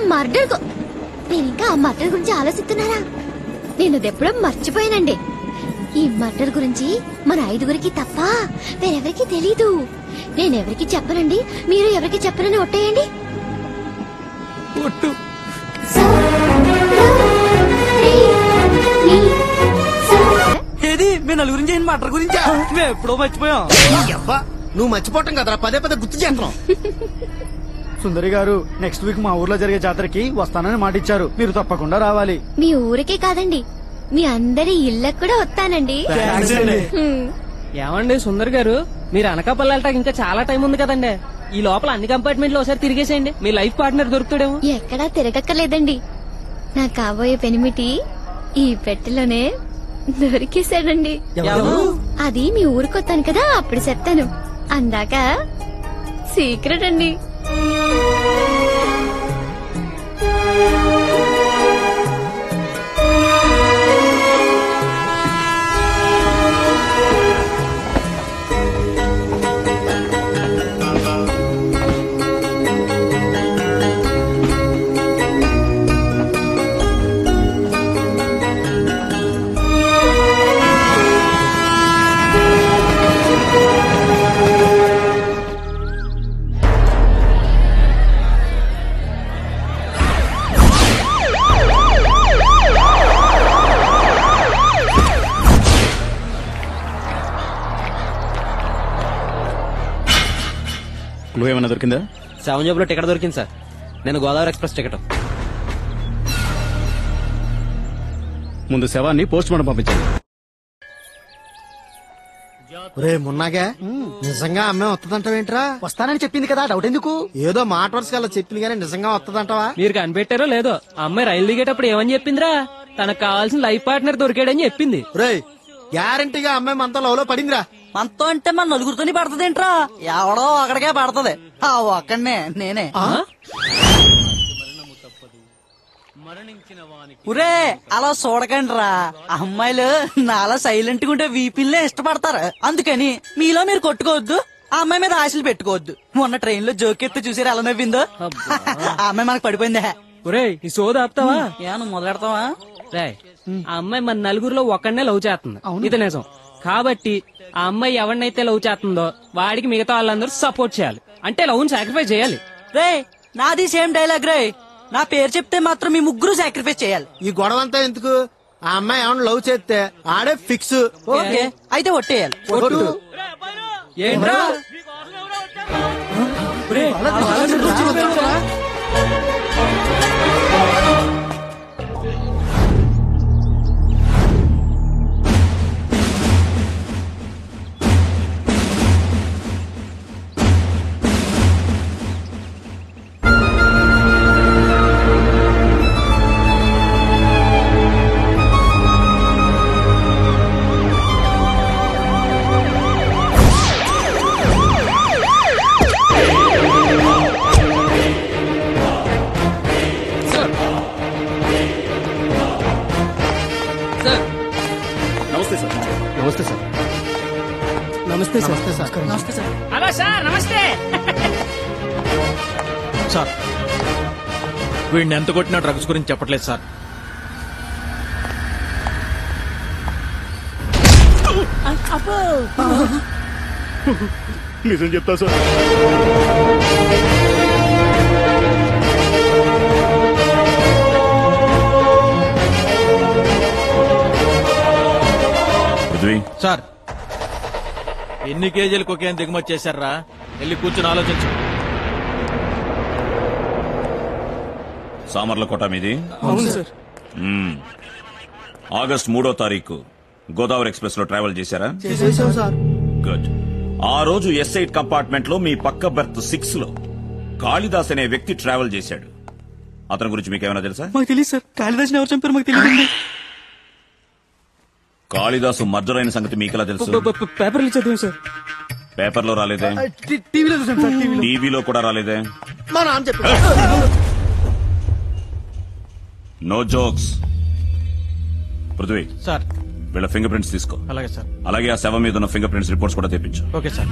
నేను ఇంకా ఆ మర్డర్ గురించి ఆలోచిస్తున్నారా? నేను ఎప్పుడో మర్చిపోయానండి. ఈ మర్డర్ గురించి మన 5గురికి తప్ప వేరెవరికి తెలీదు. నేనెవరికి చెప్పనండి, మీరు ఎవరికి చెప్పనని ఒట్టేయండి. ఏది మీ 4 గురించి మటర్ గురించి మేము ఎప్పుడో మర్చిపోయాం. నువ్వు మర్చిపోవటం కదరా, పదే గుర్తు చేస్తున్నాం. సుందరి గారు నెక్స్ట్ వీక్ మా ఊర్లో జరిగే జాతరకి వస్తానని మాట ఇచ్చారు, మీరు తప్పకుండా రావాలి. మీ ఊరికే కాదండి, మీ అందరి ఇళ్ళకు కూడా వస్తానండి. ఏమండి సుందర్ గారు, మీరు అనకాపల్లి వెళ్ళటానికి ఇంకా చాలా టైం ఉంది కదండి. ఈ లోపల అన్ని కంపార్ట్మెంట్లు ఒకసారి తిరిగేసేయండి, మీ లైఫ్ పార్ట్నర్ దొరుకుతాడేమో. ఎక్కడా తిరగక్కర్లేదండి, నా కాబోయే పెనిమిటి ఈ పెట్టెలోనే దొరికేశాడండి. అది మీ ఊరికొత్తాను కదా, అప్పుడు చెప్తాను. అందాక సీక్రెట్ అండి. ఏమన్నా దొరికిందా? 7 జాబ్ లో టికెట్ దొరికింది సార్. నేను గోదావరి ఎక్స్ప్రెస్ టికెట్. ముందు శవాన్ని పోస్ట్ మార్టం పంపించాను. రే మున్నాగా నిజంగా అమ్మాయి వస్తుందంటావేంట్రా? వస్తానని చెప్పింది కదా, డౌట్ ఎందుకు? ఏదో మాట వరుస కల్లా చెప్పింది కానీ నిజంగా వస్తుందంటావా? మీరు కనిపెట్టారో లేదో, అమ్మాయి రైలు దిగేటప్పుడు ఏమని చెప్పిందిరా? తనకు కావాల్సిన లైఫ్ పార్ట్నర్ దొరికాడని చెప్పింది. రే గ్యారంటీగా అమ్మాయి మనతో లవ్ లో పడిందిరా. మనతో అంటే మన 4గురితోని పడుతుందేంట్రా? ఎవడో అక్కడికే పడుతుంది. ఒక్కడనే నేనే. ఉరే అలా చూడకండి రా, అమ్మాయిలు నాలా సైలెంట్ గా ఉంటే వీపిల్లే ఇష్టపడతారు. అందుకని మీలో మీరు కొట్టుకోవద్దు, ఆ అమ్మాయి మీద ఆశలు పెట్టుకోవద్దు. మొన్న ట్రైన్ లో జోకెత్తి చూసారు ఎలా నవ్విందో. ఆ అమ్మాయి మనకు పడిపోయిందా? ఒరే ఈ సోద ఆపుతావా? ఏమన్నా మొదలెడతావా? ఆ అమ్మాయి మన నలుగురిలో ఒక్కడనే లవ్ చేస్తుంది, ఇది నిజం. కాబట్టి ఆ అమ్మాయి ఎవరినైతే లవ్ చేస్తుందో వాడికి మిగతా వాళ్ళందరూ సపోర్ట్ చేయాలి, అంటే లవ్ సాక్రిఫైస్ చేయాలి. రే నాది సేమ్ డైలాగ్ రే. నా పేరు చెప్తే మాత్రం మీ ముగ్గురు సాక్రిఫైస్ చేయాలి. ఈ గొడవ అంతా ఎందుకు? ఆ అమ్మాయి ఏమన్నా లవ్ చేస్తే ఆడే ఫిక్స్. ఓకే అయితే ఒట్టేయాలి. ఏంట్రా హలో సార్, నమస్తే. సార్ వీడిని ఎంత కొట్టినా డ్రగ్స్ గురించి చెప్పట్లేదు సార్. నిజం చెప్తా సార్. సార్ ఎన్ని కేజీలు కొకేన్ దిగుమతి చేశారా? వెళ్ళి కూర్చుని ఆలోచించు. సామర్లకోట మీది? అవును సార్. ఆగస్ట్ 3వ తారీఖు గోదావరి ఎక్స్ప్రెస్ లో ట్రావెల్ చేశారా? గుడ్. ఆ రోజు S8 కంపార్ట్మెంట్ లో మీ పక్క బెర్త్ 6 లో కాళిదాస్ అనే వ్యక్తి ట్రావెల్ చేశాడు. అతని గురించి మీకేమైనా తెలుసా? మాకు తెలియదు సార్. కాళిదాస్ ఎవరు చంపారు మాకు తెలియదు. కాళిదాసు మర్డర్ అయిన సంగతి మీకెలా తెలుసు? పేపర్లు చదివాం సార్. పేపర్లో రాలేదే? టీవీలో చూసాం సార్. టీవీలో కూడా రాలేదే? మా నాన్న చెప్పారు. No jokes. పృథ్వీ సార్ వీళ్ళ ఫింగర్ ప్రింట్స్ తీసుకో. అలాగే సార్. అలాగే ఆ శవం మీద ఉన్న ఫింగర్ ప్రింట్స్ రిపోర్ట్స్ కూడా తెప్పించు. Okay sir.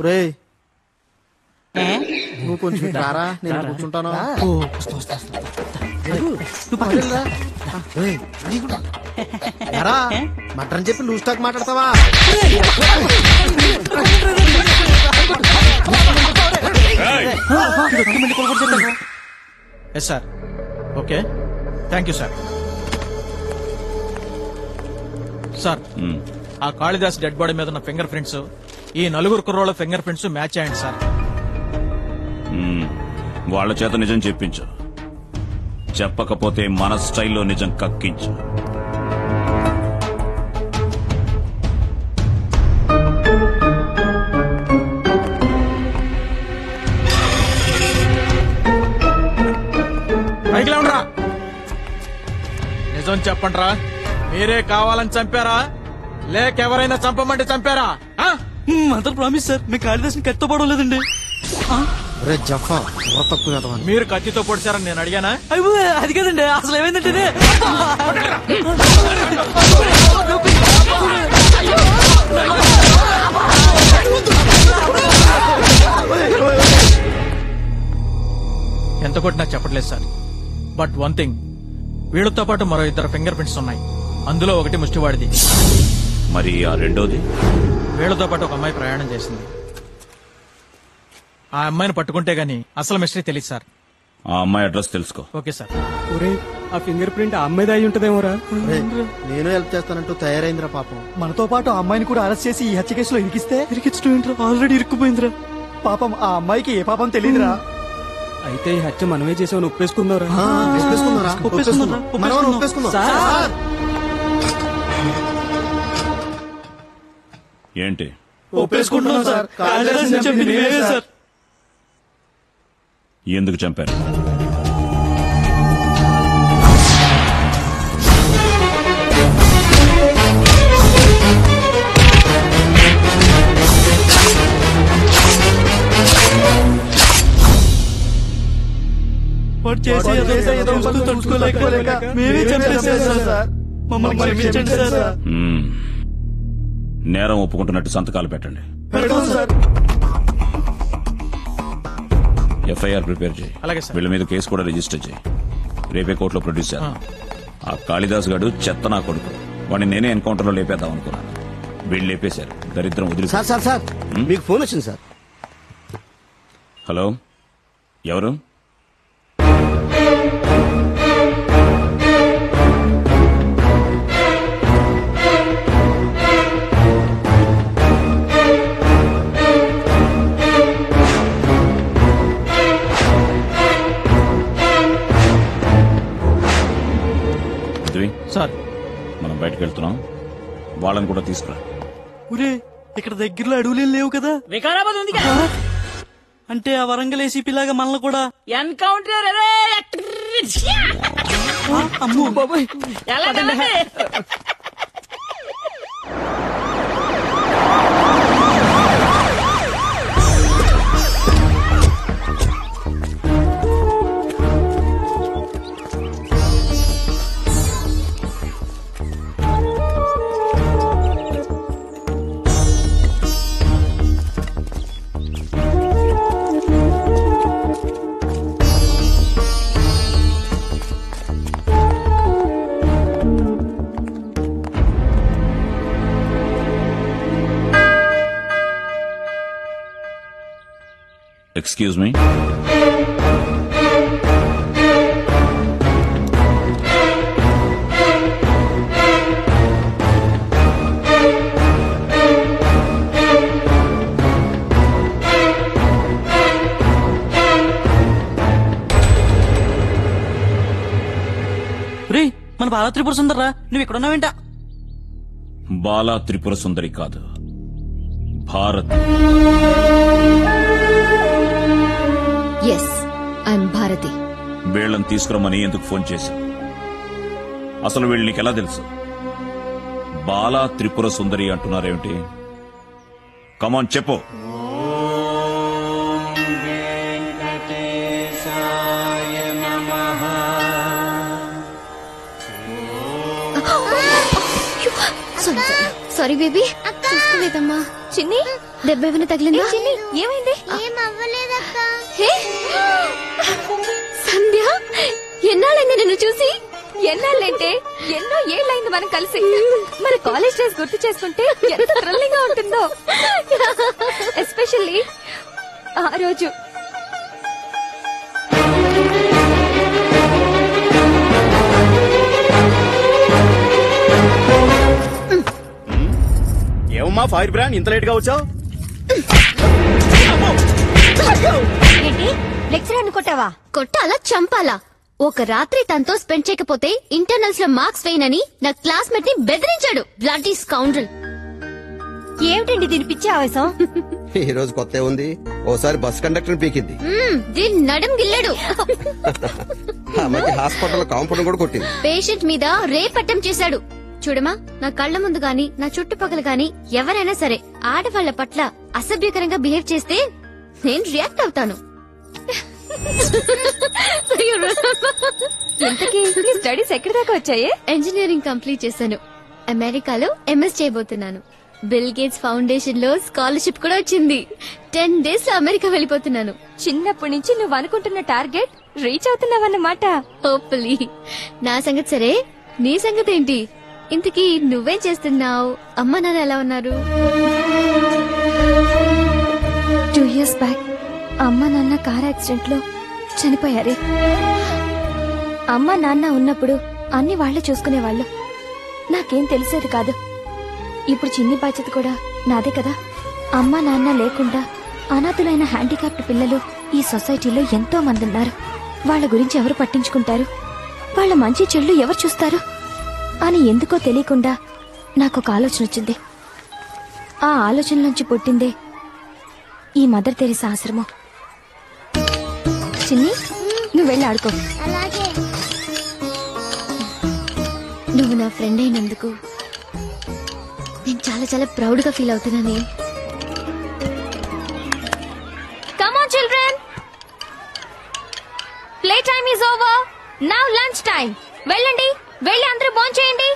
రేయ్ నువ్వు కొంచెం రారా, నేను కూర్చుంటాను. మటన్ చెప్పి లూజ్ టాక్ మాట్లాడతావా? Yes sir. Okay thank you sir. Sir ఆ కాళిదాస్ డెడ్ బాడీ మీద ఉన్న ఫింగర్ ప్రింట్స్ ఈ నలుగురు కుర్రోళ్ళ ఫింగర్ ప్రింట్స్ మ్యాచ్ అయ్యండి సార్. వాళ్ళ చేత నిజం చెప్పించు. చెప్పకపోతే మన స్టైల్లో నిజం కక్కించు. నిజం చెప్పండి రా. మీరే కావాలని చంపారా లేకెవరైనా చంపమంటే చంపారా? మదర్ ప్రామిస్ సార్, మీ కాళిదాస్ కత్తితో పడవలేదండి. మీరు కత్తితో పొడిచారని నేను అడిగానా? అయ్యో అది కదండి, అసలు ఏమైందంటే ఎంత కొట్టినా చెప్పట్లేదు సార్. బట్ వన్ థింగ్, వీళ్ళతో పాటు మరో 2 ఫింగర్ ప్రింట్స్ ఉన్నాయి. అందులో ఒకటి ముష్టివాడిది. మరి ఆ రెండోది? వీళ్ళతో పాటు ఒక అమ్మాయి ప్రయాణం చేసింది. ఆ అమ్మాయిని పట్టుకుంటే గానీ అసలు మిస్టరీ తెలియదు సార్. ఆ అమ్మాయి అడ్రస్ తెలుసుకో. Okay sir. ఆ ఫింగర్ ప్రింట్ ఆ అమ్మాయి అయి ఉంటదేమోరా. నేను హెల్ప్ చేస్తానంటూ తయారైందిరా పాపం. మనతో పాటు ఆ అమ్మాయిని కూడా అరెస్ట్ చేసి ఈ హత్య కేసులో ఇరికించడం ఏంట్రా? ఆల్రెడీ ఇరుక్కుపోయిందిరా పాపం. ఆ అమ్మాయికి ఏ పాపం తెలియదురా. అయితే ఈ హత్య మనమే చేసామని ఒప్పేసుకుందారా? ఏంటి ఒప్పేసుకుంటున్నాం సార్. ఎందుకు చంపారు? చేసే ఏదో వస్తువు తట్టుకోలేక మేమే చంపేశాం సార్. మమ్మల్ని క్షమించండి సార్. నేరం ఒప్పుకుంటున్నట్టు సంతకాలు పెట్టండి. ఎఫ్ఐఆర్ ప్రిపేర్ చేయి. వీళ్ళ మీద కేసు కూడా రిజిస్టర్ చేయి. రేపే కోర్టులో ప్రొడ్యూస్ చేద్దాం. ఆ కాళిదాస్ గారు చెత్త నా కొడుకు. వాడిని నేనే ఎన్కౌంటర్ లో లేపేద్దాం అనుకున్నాను. వీళ్ళు లేపేశారు. దరిద్రం వదిలి. సార్ మీకు ఫోన్ వచ్చింది సార్. హలో, ఎవరు? సార్, మనం బయటకు వెళ్తున్నాం. వాళ్ళని కూడా తీసుకురా. ఒరే, ఇక్కడ దగ్గరలో అడవులేం లేవు కదా? వికారాబాద్ ఉంది కదా. అంటే ఆ వరంగల్ ఏసీపీ లాగా మనల్ని కూడా ఎన్కౌంటర్. అమ్మో బాబాయ్. Excuse me. రే, మన బాలా త్రిపుర సుందర్రా, నువ్వు ఇక్కడ ఉన్నావేంట? బాలా త్రిపుర సుందరి కాదు, భారత్. Yes, I'm Bharati. వీళ్ళని తీసుకురమ్మని ఎందుకు ఫోన్ చేశావు? అసలు వీళ్ళు నీకెలా తెలుసు? బాలా త్రిపుర సుందరి అంటున్నారేమిటి? కమాన్ చెప్పు. సారీ బేబీ, చూసుకోలేదమ్మా. చిన్ని, దెబ్బ ఏమైనా తగిలిందా? చిన్ని, ఏమైంది? సంధ్య, ఎన్నాళ్ళైంది నిన్ను చూసి? ఎన్నాళ్ళంటే ఎన్నో ఏళ్ళైంది మనం కలిసి. మన కాలేజ్ డేస్ గుర్తు చేసుకుంటే ఎంత థ్రిల్లింగ్ గా ఉంటుందో. ఎస్పెషల్లీ ఆ రోజు. ఏమమ్మా ఫైర్ బ్రాండ్, ఇంత లేట్ గా వచ్చావు? లెక్చరర్ కొట్టావా? కొట్టాలా, చంపాలా? ఒక రాత్రి తనతో స్పెండ్ చేయకపోతే ఇంటర్నల్స్ లో మార్క్స్ వేయనని నా క్లాస్మేట్ ని బెదిరించాడు. Bloody scoundrel. ఏమిటండి దీని పిచ్చి ఆవేశం? ఈ రోజు కొత్త ఉంది. ఓసారి బస్ కండక్టర్ పీకింది. దీని నడం గిల్లాడు. హాస్పిటల్ కాంపౌండ్ కూడా కొట్టింది. పేషెంట్ మీద రేప్ అటెంప్ట్ చేశాడు. చూడమా, నా కళ్ల ముందు గాని నా చుట్టుపక్కల గాని ఎవరైనా సరే ఆడవాళ్ల పట్ల అసభ్యకరంగా బిహేవ్ చేస్తే నేను రియాక్ట్ అవుతాను. స్టడీస్ ఎక్కడి దాకా వచ్చాయి? ఇంజనీరింగ్ కంప్లీట్ చేశాను. అమెరికాలో ఎంఎస్ చేయబోతున్నాను. బిల్ గేట్స్ ఫౌండేషన్ లో స్కాలర్షిప్ కూడా వచ్చింది. 10 days లో అమెరికా వెళ్ళిపోతున్నాను. చిన్నప్పటి నుంచి నువ్వు అనుకుంటున్న టార్గెట్ రీచ్ అవుతున్నావన్నమాట. హోప్ఫుల్లీ. నా సంగతి సరే, నీ సంగతి ఏంటి? ఇంతకీ నువ్వేం చేస్తున్నావు? అమ్మ నాన్న ఎలా ఉన్నారు? 2 years బ్యాక్ అమ్మ నాన్న కార్ యాక్సిడెంట్ లో చనిపోయారే. అమ్మ నాన్న ఉన్నప్పుడు అన్ని వాళ్లే చూసుకునేవాళ్ళు. నాకేం తెలిసేది కాదు. ఇప్పుడు చిన్ని బాధ్యత కూడా నాదే కదా. అమ్మ నాన్న లేకుండా అనాథులైన హ్యాండిక్యాప్డ్ పిల్లలు ఈ సొసైటీలో ఎంతో మంది ఉన్నారు. వాళ్ల గురించి ఎవరు పట్టించుకుంటారు? వాళ్ల మంచి చెడు ఎవరు చూస్తారు అని ఎందుకో తెలియకుండా నాకొక ఆలోచన వచ్చింది. ఆ ఆలోచన నుంచి పుట్టిందే ఈ మదర్ తెరీసా ఆశ్రమం. చిన్ని, నువ్వు వెళ్ళి ఆడుకో. నువ్వు నా ఫ్రెండ్ అయినందుకు నేను చాలా చాలా ప్రౌడ్ గా ఫీల్ అవుతున్నానే. Come on children, play time is over. Now lunch time. వెళ్ళండి, వెళ్ళి అందరూ భోంచేయండి.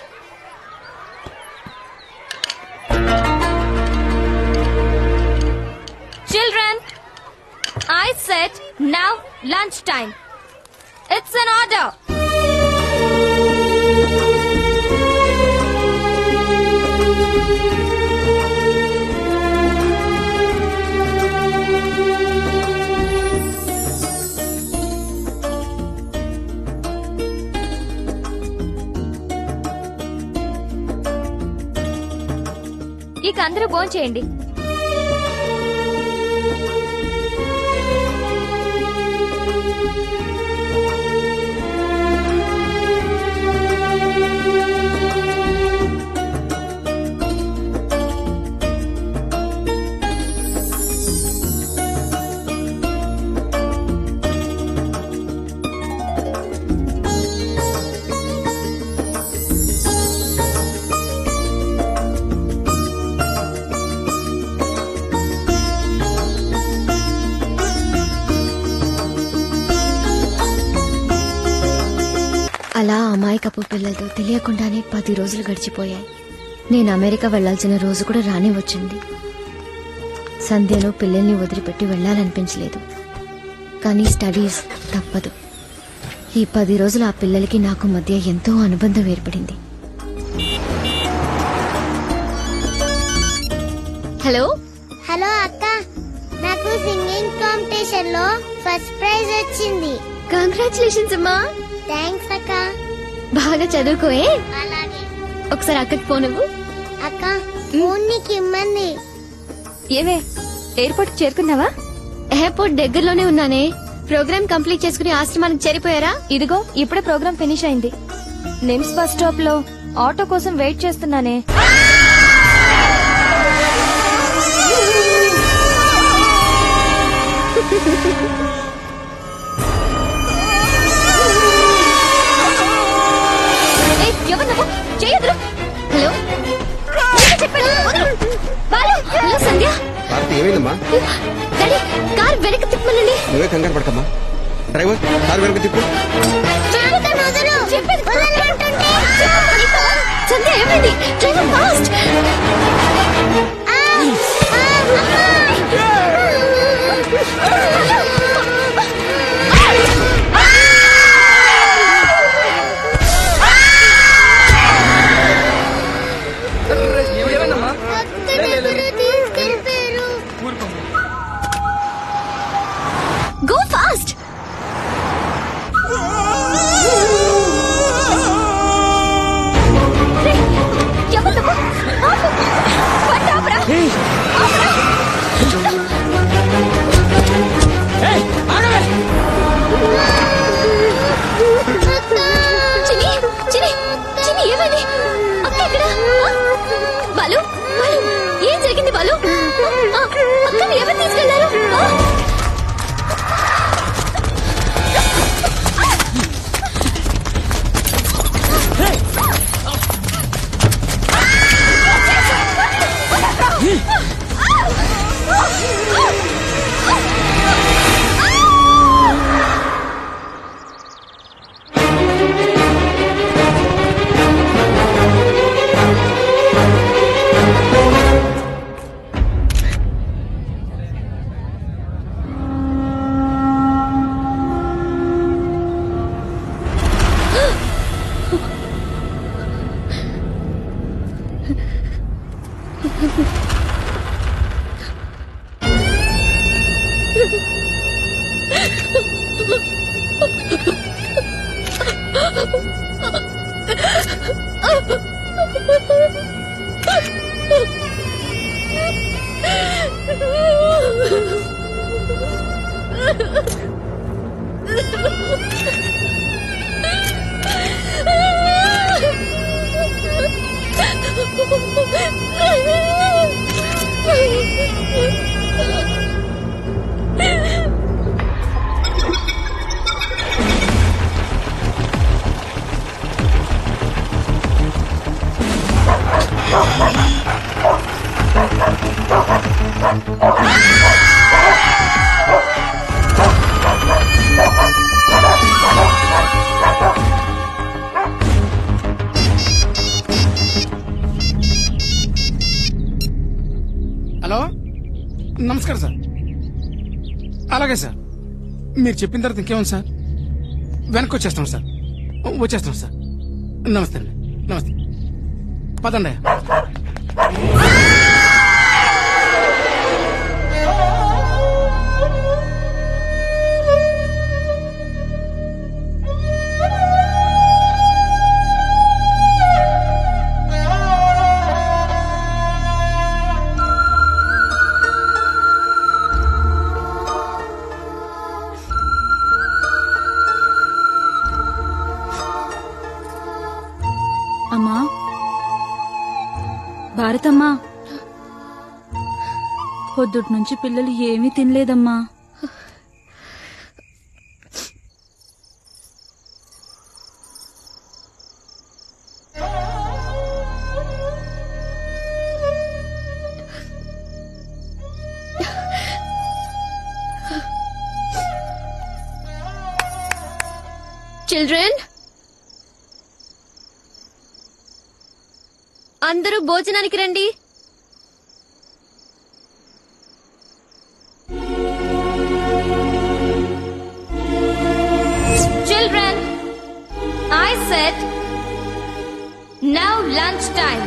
Children, I said now lunch time. It's an order. ఇక అందరూ భోంచేయండి. అలా అమాయకపు పిల్లలతో తెలియకుండానే 10 రోజులు గడిచిపోయాయి. నేను అమెరికా వెళ్లాల్సిన రోజు కూడా రానే వచ్చింది. సంధ్యలో పిల్లల్ని వదిలిపెట్టి వెళ్లాలనిపించలేదు. కానీ స్టడీస్ తప్పదు. ఈ 10 రోజులు ఆ పిల్లలకి నాకు మధ్య ఎంతో అనుబంధం ఏర్పడింది. హలో హలో అక్క, నాకు సింగింగ్ కాంపిటీషన్ లో ఫస్ట్ ప్రైజ్ వచ్చింది. కంగ్రాచులేషన్స్ అమ్మా. థ్యాంక్స్ అక్క. బాగా చదువుకోయే. అలాగే. ఒకసారి అక్కకి ఫోన్ ఇవ్వు. అక్క, ఫోన్ నీకు ఇమ్మంది. ఏవే, ఎయిర్పోర్ట్ చేరుకున్నావా? ఎయిర్పోర్ట్ దగ్గరలోనే ఉన్నానే. ప్రోగ్రామ్ కంప్లీట్ చేసుకుని ఆశ్రమానికి చేరిపోయారా? ఇదిగో ఇప్పుడే ప్రోగ్రామ్ ఫినిష్ అయింది. నిమ్స్ బస్ స్టాప్ లో ఆటో కోసం వెయిట్ చేస్తున్నానే. హలో సంధ్య. ఏమైందమ్మా? కార్ వెనక్కి తిప్పమనండి. నువ్వే కంగారు పడకమ్మా. డ్రైవర్, కారు వెనక్కి తిప్పు. సంధ్య ఏమైంది? Driver fast. Go fast! Balu, ఏం జరిగింది బాలు? అక్కని ఎవరు తీసుకెళ్లారు? నమస్కారం సార్. అలాగే సార్, మీరు చెప్పిన తర్వాత ఇంకేమో సార్, వెనక్కి వచ్చేస్తాం సార్. వచ్చేస్తాం సార్. నమస్తే అండి. నమస్తే. పదండి. అమ్మా, భారతమ్మా, పొద్దుటి నుంచి పిల్లలు ఏమీ తినలేదమ్మా. చిల్డ్రన్, అందరూ భోజనానికి రండి. Children, I said now lunch time.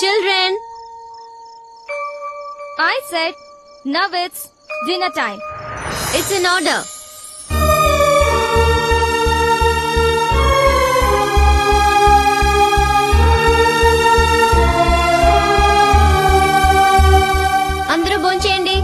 Children, I said now it's dinner time. it's an order. అందరూ భోంచేయండి.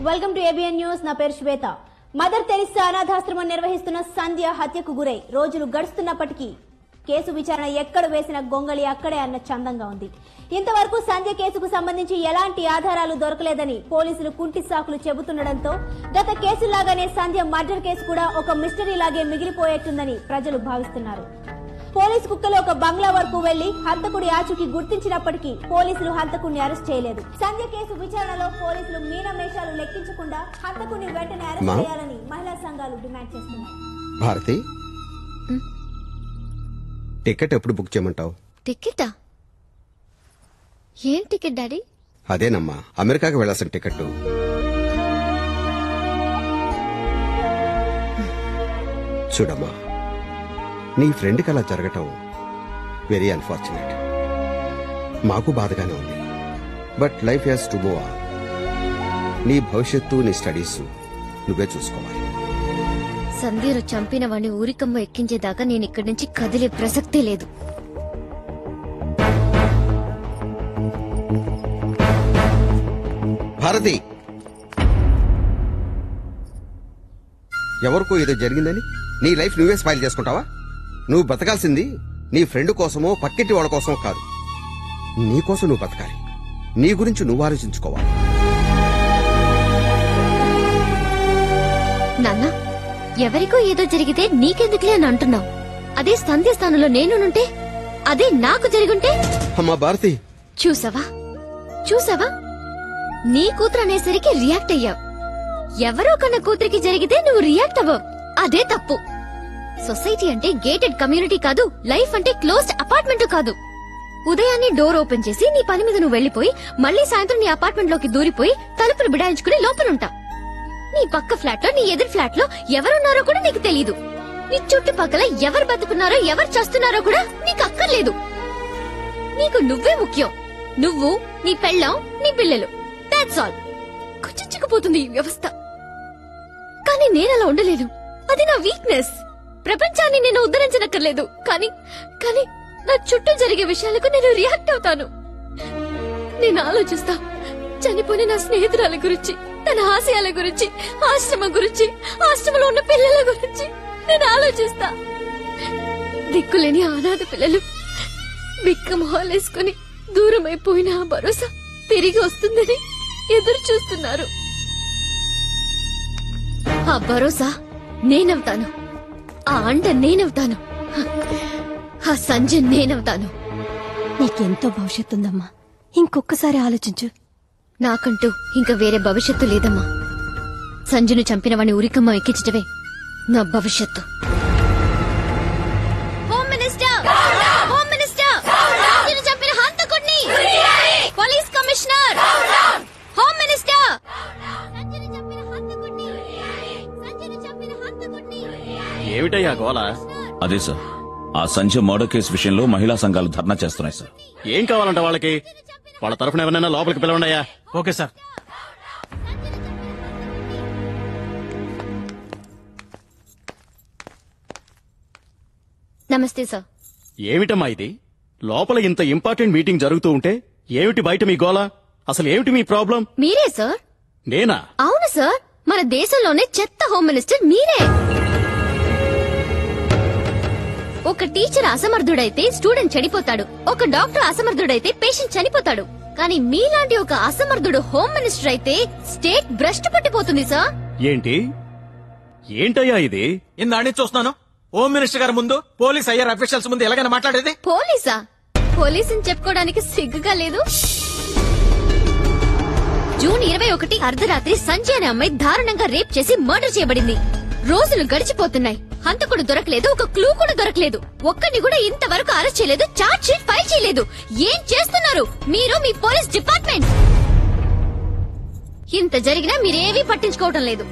Welcome to ABN news. నా పేరు శ్వేత. మదర్ తెరిసా అనాథాశ్రమం నిర్వహిస్తున్న సంధ్య హత్యకు గురై రోజులు గడుస్తున్నప్పటికీ కేసు విచారణ ఎక్కడ వేసిన గొంగళి అక్కడే అన్న చందంగా ఉంది. ఇంతవరకు సంధ్య కేసుకు సంబంధించి ఎలాంటి ఆధారాలు దొరకలేదని పోలీసులు కుంటి సాకులు చెబుతుండటంతో గత కేసులాగానే సంధ్య మర్డర్ కేసు కూడా ఒక మిస్టరీ లాగే మిగిలిపోయేట్టుందని ప్రజలు భావిస్తున్నారు. పోలీసు కుక్కలు ఒక బంగ్లా వరకు వెళ్లి హంతకుడి ఆచూకీ గుర్తించినప్పటికీ పోలీసులు హంతకుడిని అరెస్ట్ చేయలేదు. సంధ్య కేసు విచారణలో పోలీసులు మీనమేషాలు లెక్కించకుండా హంతకుడిని వెంటనే అరెస్ట్ చేయాలని మహిళా సంఘాలు డిమాండ్ చేస్తున్నాయి. భారతి, టికెట్ ఎప్పుడు బుక్ చేయమంటావు? టికెటా? ఏం టికెట్ డాడీ? అదేనమ్మా, అమెరికాకి వెళ్లాల్సిన టికెట్. చూడమ్మా, నీ ఫ్రెండ్కి అలా జరగటం వెరీ అన్ఫార్చునేట్. మాకు బాధగానే ఉంది. But life has to move on. నీ భవిష్యత్తు, నీ స్టడీస్ నువ్వే చూసుకోవాలి. సంధ్యను చంపిన వాడిని ఊరికమ్మ ఎక్కించేదాకా నేను ఇక్కడి నుంచి కదిలే ప్రసక్తే లేదు. భారతి, ఎవరికో ఏదో జరిగిందని నీ లైఫ్ నువ్వే స్పాయిల్ చేసుకుంటావా? నువ్వు బతకాల్సింది నీ ఫ్రెండ్ కోసమో పక్కింటి వాళ్ళ కోసమో కాదు. నీ కోసం నువ్వు బతకాలి. నీ గురించి నువ్వు ఆలోచించుకోవాలి. నాన్న, ఎవరికో ఏదో జరిగితే నీకెందుకులే అని అంటున్నావు. అదే సంధ్య స్థానంలో నేనుంటే, అదే నాకు జరుగుంటే? అమ్మా భారతి, చూసావా నీ కూతురు అనేసరికి రియాక్ట్ అయ్యావు. ఎవరో కన్న కూతురికి జరిగితే నువ్వు రియాక్ట్ అవ్వవు. అదే తప్పు. సొసైటీ అంటే గేటెడ్ కమ్యూనిటీ కాదు. లైఫ్ అంటే క్లోజ్డ్ అపార్ట్మెంట్ కాదు. ఉదయాన్నే డోర్ ఓపెన్ చేసి నీ పని మీద నువ్వు వెళ్లిపోయి మళ్లీ సాయంత్రం నీ అపార్ట్మెంట్ లోకి దూరిపోయి తలుపులు బిడాయించుకుని లోపలుంటా. నీ పక్క ఫ్లాట్ లో, నీ ఎదురు ఫ్లాట్ లో ఎవరున్నారో కూడా నీకు తెలీదు. నీ చుట్టుపక్కల ఎవరు బతుకున్నారో ఎవరు చేస్తున్నారో కూడా నీకు అక్కర్లేదు. నీకు నువ్వే ముఖ్యం. నువ్వు, నీ పెళ్ళాం, నీ పిల్లలు. That's all. కుచిక్కుపోతుంది ఈ వ్యవస్థ. కానీ నేనలా ఉండలేను. అది నా వీక్నెస్. ప్రపంచాన్ని నేను ఉద్ధరించనక్కర్లేదు. కానీ కానీ నా చుట్టూ జరిగే విషయాలకు నేను రియాక్ట్ అవుతాను. నేను ఆలోచిస్తా చనిపోయిన నా స్నేహితురాల గురించి, తన ఆశయాల గురించి, ఆశ్రమం గురించి, ఆశ్రమంలో ఉన్న పిల్లల గురించి నేను ఆలోచిస్తా. దిక్కులేని అనాథ పిల్లలు బిక్క మొహాలేసుకుని దూరమైపోయిన ఆ భరోసా తిరిగి వస్తుందని ఎదురు చూస్తున్నారు. ఆ భరోసా నేనవుతాను. ఆ అండ నేనవుతాను. ఆ సంజయ్ నేనవుతాను. నీకెంతో భవిష్యత్తుందమ్మా. ఇంకొకసారి ఆలోచించు. నాకంటూ ఇంకా వేరే భవిష్యత్తు లేదమ్మా. సంజయ్ను చంపిన వాడిని ఉరికమ్మ ఎక్కించటమే నా భవిష్యత్తు. హోమ్ మినిస్టర్, హోమ్ మినిస్టర్, సంజయ్ను చంపిన హంతకుడిని, పోలీస్ కమిషనర్, హోమ్ మినిస్టర్, ఏమిటయ్యా గోల? అదే సార్, ఆ సంజయ్ మర్డర్ కేసు విషయంలో మహిళా సంఘాలు ధర్నా చేస్తున్నాయి సార్. ఏం కావాలంట వాళ్ళకి? వాళ్ళ తరఫున ఎవరైనా లోపలికి పిలవండియా. Okay sir. నమస్తే సార్. ఏమిటమ్మా ఇది? లోపల ఇంత ఇంపార్టెంట్ మీటింగ్ జరుగుతూ ఉంటే ఏమిటి బయట మీ గోల? అసలు ఏమిటి మీ ప్రాబ్లం? మీరే సార్. నేనా? అవును సార్. మన దేశంలోనే చెత్త హోమ్ మినిస్టర్ మీరే. ఒక టీచర్ అసమర్థుడైతే స్టూడెంట్ చెడిపోతాడు. ఒక డాక్టర్ అసమర్థుడైతే పేషెంట్ చనిపోతాడు. కానీ మీలాంటి ఒక అసమర్థుడు హోమ్ మినిస్టర్ అయితే స్టేట్ భ్రష్టు పట్టిపోతుంది సార్. ఏంటి? ఏంటయ్యా ఇది? ఇందాన్ని చూస్తున్నాను. హోమ్ మినిస్టర్ గారి ముందు, పోలీస్ ఐఆర్ అఫీషియల్స్ ముందు ఎలాగైనా మాట్లాడేది? పోలీసా? పోలీసుని చెప్పుకోవడానికి సిగ్గుగా లేదు? జూన్ 21 అర్ధరాత్రి సంజయ్ అనే అమ్మాయి దారుణంగా రేప్ చేసి మర్డర్ చేయబడింది. రోజులు గడిచిపోతున్నాయి. హంతకుడు దొరకలేదు. ఒక క్లూ కూడా దొరకలేదు. ఒక్కడిని కూడా ఇంతవరకు అరెస్ట్ చేయలేదు. చార్జ్ షీట్ ఫైల్ చేయలేదు. ఏం చేస్తున్నారు మీరు, మీ పోలీస్ డిపార్ట్మెంట్? ఇంత జరిగినా మీరేవీ పట్టించుకోవటం లేదు.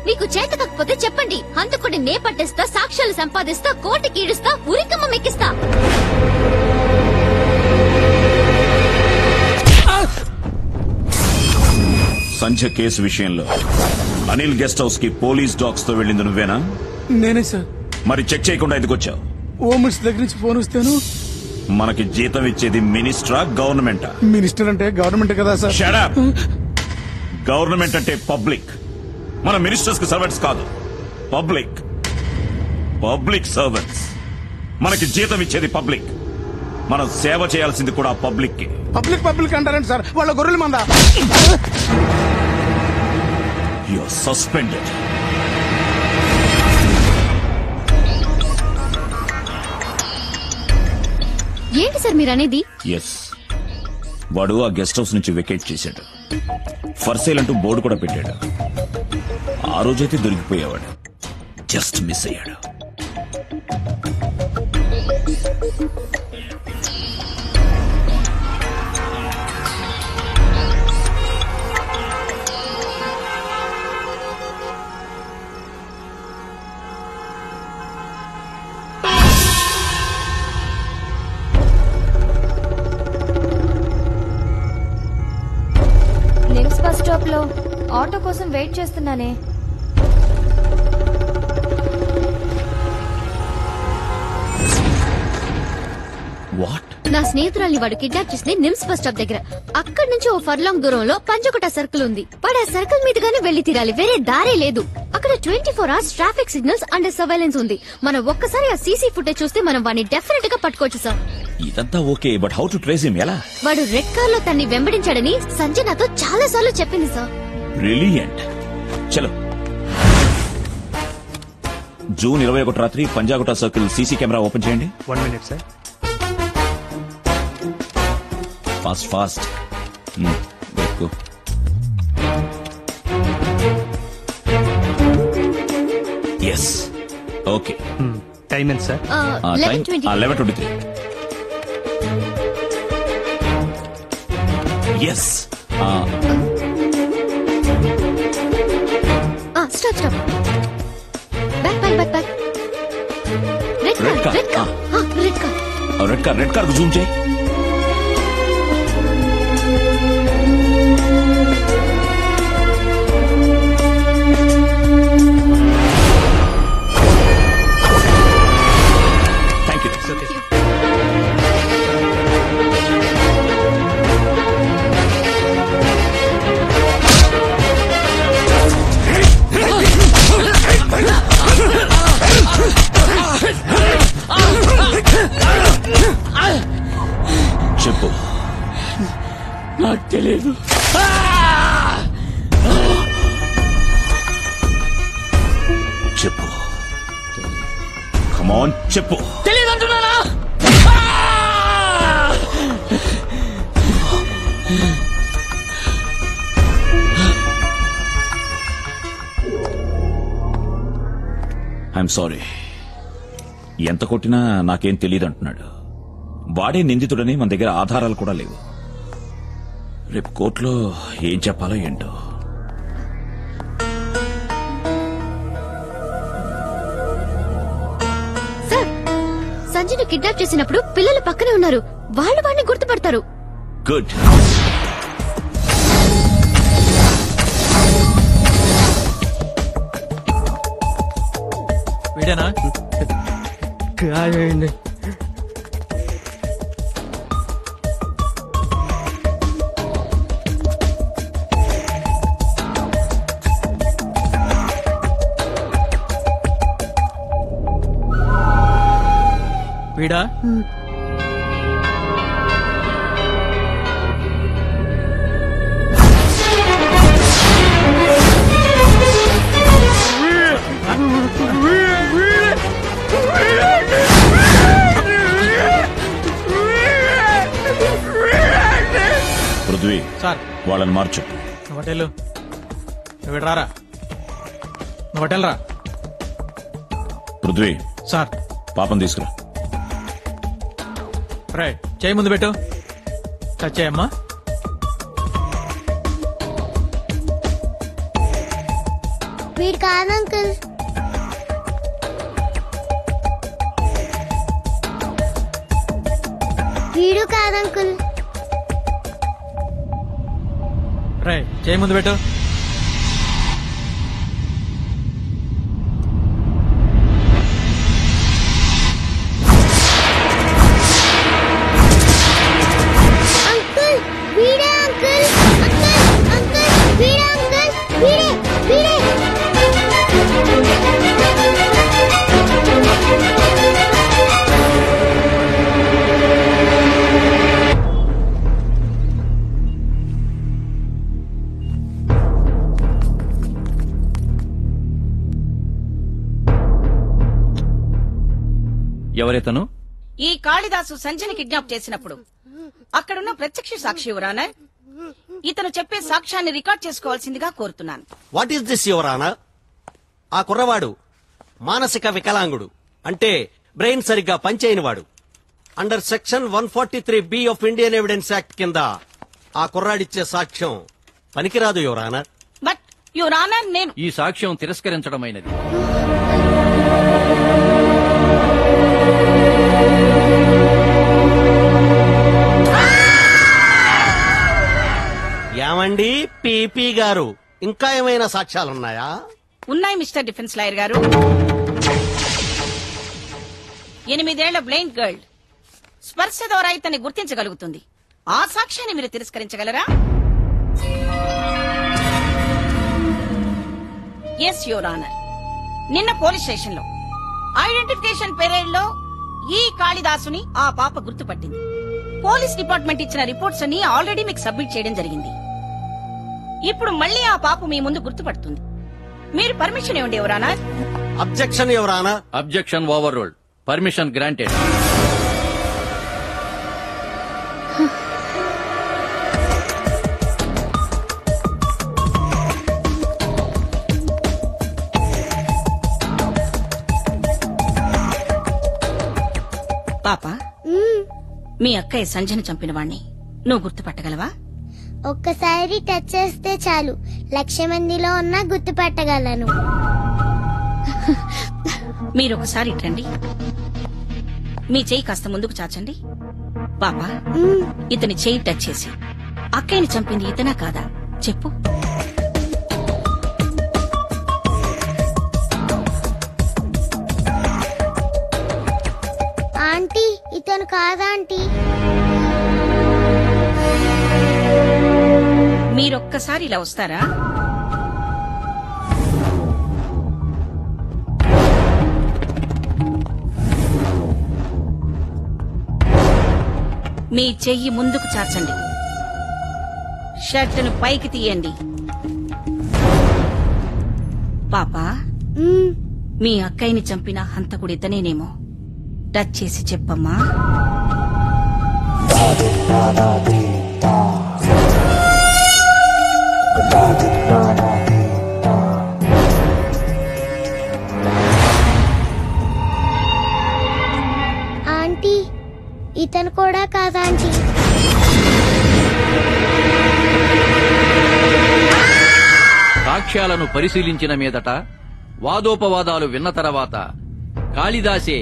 మీకు చేత కాకపోతే చెప్పండి. హంతకుడిని నే పట్టేస్తా, సాక్ష్యాలు సంపాదిస్తా, కోర్టుకి ఈడుస్తా, ఉరికమ్మ మెక్కిస్తా. సంజయ్ కేసు విషయంలో అనిల్ గెస్ట్ హౌస్ కి పోలీస్ డాగ్స్ తో వెళ్ళింది నువ్వేనా? నేనే సార్. మరి చెక్ చేయకుండా ఎందుకు వచ్చావు? హోమ్ మినిస్టర్ దగ్గర నుంచి ఫోన్ వస్తాను. మనకి జీతం ఇచ్చేది మినిస్టరా, గవర్నమెంటా? మినిస్టర్ అంటే గవర్నమెంట్ కదా సార్. Shut up! గవర్నమెంట్ అంటే పబ్లిక్. మన మినిస్టర్స్ కి సర్వెంట్స్ కాదు, పబ్లిక్. Public servants. మనకి జీతం ఇచ్చేది పబ్లిక్. మనం సేవ చేయాల్సింది కూడా పబ్లిక్ కి. పబ్లిక్ పబ్లిక్ అంటారండి సార్. వాళ్ళ గొర్రెల మంద. You are suspended. ఏంటి సార్ మీరు అనేది? ఎస్, వాడు ఆ గెస్ట్ హౌస్ నుంచి వెకేట్ చేశాడు. ఫర్ సేల్ అంటూ బోర్డు కూడా పెట్టాడు. ఆ రోజైతే దొరికిపోయేవాడు. జస్ట్ మిస్ అయ్యాడు. లిమ్స్ బస్ స్టాప్ లో ఆటో కోసం వెయిట్ చేస్తున్నానే. వాట్? నా స్నేహితురాల్ని వాడు కిడ్నాప్ చేసింది నిమ్స్ బస్ స్టాప్ దగ్గర. అక్కడి నుంచి ఓ ఫర్లాంగ్ దూరంలో పంచకోట సర్కిల్ ఉంది. వాడు ఆ సర్కిల్ మీదుగానే వెళ్లి తీరాలి. వేరే దారే లేదు. అక్కడ 24 hours traffic signals and surveillance ఉంది. మనం ఒక్కసారి ఆ సీసీ ఫుటేజ్ చూస్తే మనం వాడిని డెఫినెట్ గా పట్టుకోవచ్చు సార్. ఇదంతా okay, but how to trace him? ఎలా? వాడు రెడ్ కార్ లో తన్ని వెంబడించాడని సంజయ్ నాతో చాలా సార్లు చెప్పింది సార్. బ్రిలియంట్. చలో, జూన్ 21 రాత్రి Panjagutta circle CC camera open చేయండి. 1 minute సార్. Fast fast. ఎక్కు. Yes, okay. టైం ఎంత sir? 11:23. Yes. Stop stop. Back back back back. Red car red car red car red car కు జూమ్ చేయి. నాకు తెలియదు. చెప్పు, కమాన్ చెప్పు. తెలియదు అంటున్నానా? I'm sorry. ఎంత కొట్టినా నాకేం తెలియదు అంటున్నాడు. వాడే నిందితుడని మన దగ్గర ఆధారాలు కూడా లేవు. రేపు కోర్టులో ఏం చెప్పాలో ఏంటో. సార్, సంజయ్ని కిడ్నాప్ చేసినప్పుడు పిల్లలు పక్కనే ఉన్నారు. వాళ్ళు వాడిని గుర్తుపడతారు. గుడ్. వీడేనా? కాదండి. వీడా? పృథ్వీ, సార్ వాళ్ళని మార్చు. నువ్వు హోటల్ నువ్వు రారా. నువ్వు హోటల్ రా. పృథ్వీ సార్, పాపం తీసుకురా. రైట్, చేయి ముందు పెట్టు. టచ్ చేయమ్మా. వీడు కాదు అంకుల్. వీడు కాదు అంకుల్. రైట్, చేయి ముందు పెట్టు. అంకుల్ వీడే అంకుల్. అంకుల్ అంకుల్ వీడే అంకుల్. వీడే వీడే. ఎవరైతను? ఈ కాళిదాసు సంజయ్ని కిడ్నాప్ చేసినప్పుడు అక్కడున్న ప్రత్యక్ష సాక్షి ఎవరానా? ఇతను చెప్పే సాక్ష్యాన్ని రికార్డ్ చేసుకోవాల్సిందిగా కోరుతున్నాను. What is this your honour? ఆ కుర్రవాడు మానసిక వికలాంగుడు, అంటే బ్రెయిన్ సరిగ్గా పనిచేయనివాడు. Under section 143B of Indian evidence act కింద ఆ కుర్రాడిచ్చే సాక్ష్యం పనికిరాదు your honour. But your honour, నేను ఈ సాక్ష్యం తిరస్కరించడమైనది. ఏమండి పీపీ గారు, ఇంకా ఏమైనా సాక్ష్యాలున్నాయా? ఉన్నాయి మిస్టర్ డిఫెన్స్ లాయర్ గారు. 8 ఏళ్ల బ్లైండ్ గర్ల్ స్పర్శ ద్వారా ఇతన్ని గుర్తించగలుగుతుంది. ఆ సాక్ష్యాన్ని మీరు తిరస్కరించగలరా? Yes your honour. నిన్న పోలీస్ స్టేషన్ లో ఐడెంటిఫికేషన్ పెరేడ్ లో ఈ కాళిదాసుని ఆ పాప గుర్తుపట్టింది. పోలీస్ డిపార్ట్మెంట్ ఇచ్చిన రిపోర్ట్స్ అన్ని ఆల్రెడీ మీకు సబ్మిట్ చేయడం జరిగింది. ఇప్పుడు మళ్ళీ ఆ పాప మీ ముందు గుర్తుపడుతుంది. మీరు పర్మిషన్ ఇవ్వండి your honour. Objection your honour. Objection over ruled. Permission granted. పాప, మీ అక్కయ్య సంజయ్ చంపిన వాణ్ణి నువ్వు గుర్తుపట్టగలవా? ఒక్కసారి టచ్ చేస్తే చాలు, 1,00,000 మందిలో ఉన్నా గుర్తుపట్టగలను. మీరొకసారి ఇట్రండి. మీ చెయ్యి కాస్త ముందుకు చాచండి. పాప, ఇతని చెయ్యి టచ్ చేసి అక్కయ్యని చంపింది ఇతనా కాదా చెప్పు. ఆంటీ, ఇతను కాదా ఆంటీ? మీరొక్కసారి ఇలా వస్తారా? మీ చెయ్యి ముందుకు చాచండి. షర్టును పైకి తీయండి. పాపా, మీ అక్కయ్యని చంపిన హంతకుడితనేనేమో. టచ్ చేసి చెప్పమ్మా. ఆంటీ, ఇతను కూడా కాదా ఆంటీ? సాక్ష్యాలను పరిశీలించిన మీదట, వాదోపవాదాలు విన్న తర్వాత కాళిదాసే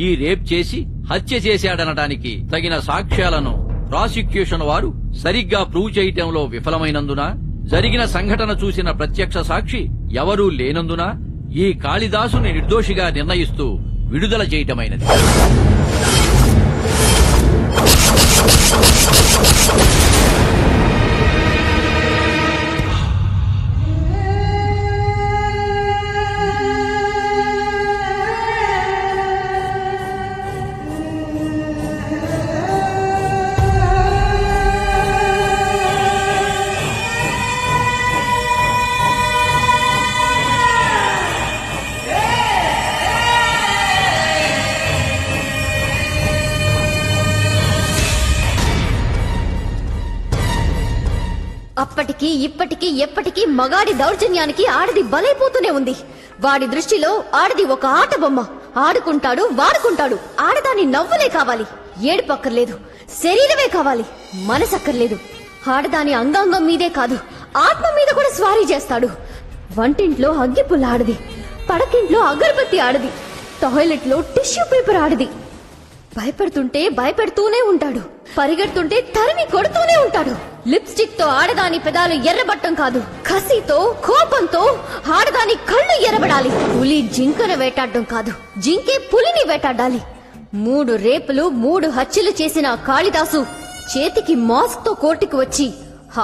ఈ రేప్ చేసి హత్య చేశాడనటానికి తగిన సాక్ష్యాలను ప్రాసిక్యూషన్ వారు సరిగ్గా ప్రూవ్ చేయటంలో విఫలమైనందున, జరిగిన సంఘటన చూసిన ప్రత్యక్ష సాక్షి ఎవరూ లేనందున ఈ కాళిదాసుని నిర్దోషిగా నిర్ణయిస్తూ విడుదల చేయటమైనది. అప్పటికి ఇప్పటికీ ఎప్పటికీ మగాడి దౌర్జన్యానికి ఆడది బలైపోతూనే ఉంది. వాడి దృష్టిలో ఆడది ఒక ఆట బొమ్మ. ఆడుకుంటాడు, వాడుకుంటాడు. ఆడదాని నవ్వులే కావాలి, ఏడుపక్కర్లేదు. శరీరమే కావాలి, మనసక్కర్లేదు. ఆడదాని అంగాంగం మీదే కాదు, ఆత్మ మీద కూడా స్వారీ చేస్తాడు. వంటింట్లో అగ్గిపుల్ల ఆడది, పడకింట్లో అగరబత్తి ఆడది, టాయిలెట్ లో టిష్యూ పేపర్ ఆడది. భయపడుతుంటే భయపెడుతూనే ఉంటాడు, పరిగెడుతుంటే తరిమి కొడుతూనే ఉంటాడు. లిప్స్టిక్ తో ఆడదాని పెదాలు ఎర్రబట్టం కాదు, కసితో కోపంతో ఆడదాని కళ్ళు ఎర్రబడాలి. పులి జింకను వేటాడడం కాదు, జింకే పులిని వేటాడాలి. 3 రేపులు 3 హత్యలు చేసిన కాళిదాసు చేతికి మాస్క్ తో కోర్టుకు వచ్చి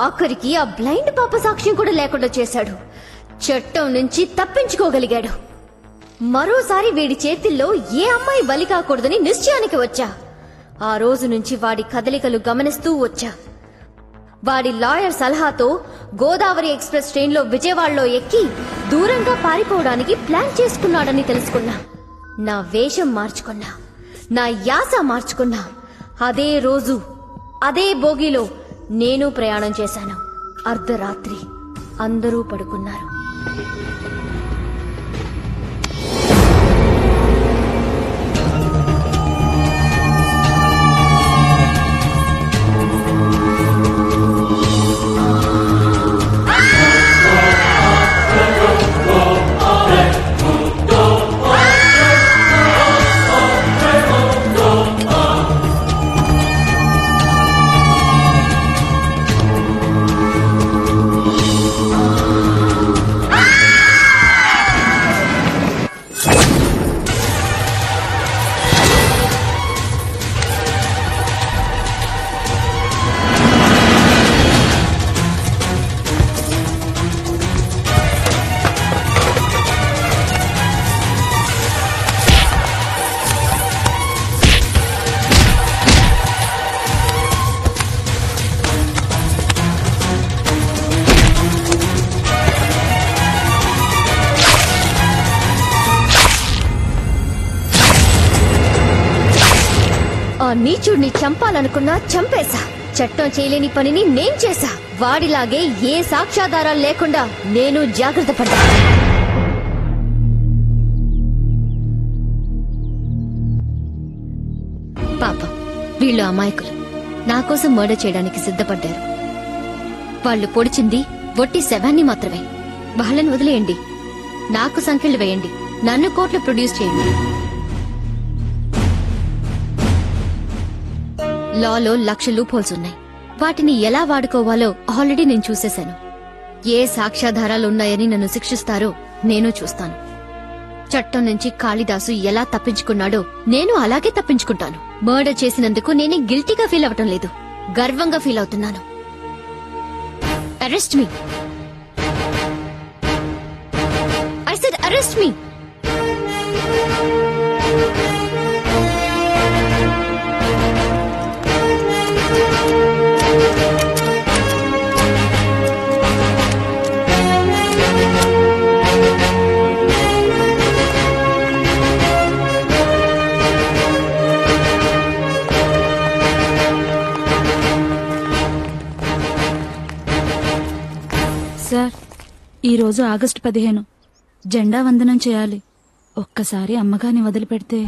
ఆఖరికి ఆ బ్లైండ్ పాప సాక్ష్యం కూడా లేకుండా చేశాడు. చట్టం నుంచి తప్పించుకోగలిగాడు. మరోసారి వీడి చేతిల్లో ఏ అమ్మాయి బలి కాకూడదని నిశ్చయానికి వచ్చా. ఆ రోజు నుంచి వాడి కదలికలు గమనిస్తూ వచ్చా. వాడి లాయర్ సలహాతో గోదావరి ఎక్స్ప్రెస్ ట్రైన్లో విజయవాడలో ఎక్కి దూరంగా పారిపోవడానికి ప్లాన్ చేసుకున్నాడని తెలుసుకున్నా. నా వేషం మార్చుకున్నా, నా యాస మార్చుకున్నా. అదే రోజు అదే బోగిలో నేను ప్రయాణం చేశాను. అర్ధరాత్రి అందరూ పడుకున్నారు. ఆ నీచుడిని చంపాలనుకున్నా చంపేశా. చట్టం చేయలేని పనిని నేను చేశా. వాడిలాగే ఏ సాక్ష్యాధారాలు లేకుండా నేను జాగ్రత్త పడ్డా. పాపం వీళ్ళు అమాయకులు నా కోసం మర్డర్ చేయడానికి సిద్ధపడ్డారు. వాళ్ళు పొడిచింది ఒట్టి శవాన్ని మాత్రమే. వాళ్ళని వదిలేయండి, నాకు సంఖ్యలు వేయండి, నన్ను కోర్టులో ప్రొడ్యూస్ చేయండి. లాలో 1,00,000 లూప్ హోల్స్ ఉన్నాయి. వాటిని ఎలా వాడుకోవాలో ఆల్రెడీ నేను చూసేశాను. ఏ సాక్ష్యాధారాలు ఉన్నాయని నన్ను శిక్షిస్తారో నేను చూస్తాను. చట్టం నుంచి కాళిదాసు ఎలా తప్పించుకున్నాడో నేను అలాగే తప్పించుకుంటాను. మర్డర్ చేసినందుకు నేనే గిల్టీగా ఫీల్ అవటం లేదు, గర్వంగా ఫీల్ అవుతున్నాను. Arrest me. I said arrest me. Sir, ఈరోజు ఆగస్టు 15 జెండా వందనం చేయాలి. ఒక్కసారి అమ్మగారిని వదిలిపెడితే.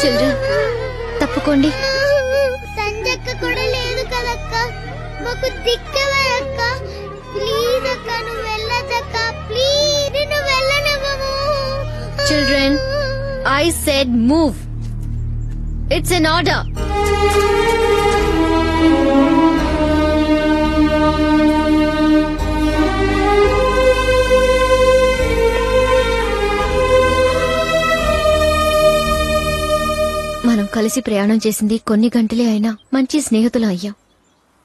చిల్డ్రన్ తప్పుకోండి. సంజక్క కూడా లేదు కదక్క, మాకు దిక్కవరక్క. ప్లీజ్ అక్క, నువ్వు వెళ్ళదక్క. ప్లీజ్ నువ్వు వెళ్ళనివ్వము. Children, I said move. It's an order. మనం కలిసి ప్రయాణం చేసింది కొన్ని గంటలే అయినా మంచి స్నేహితులు అయ్యాం.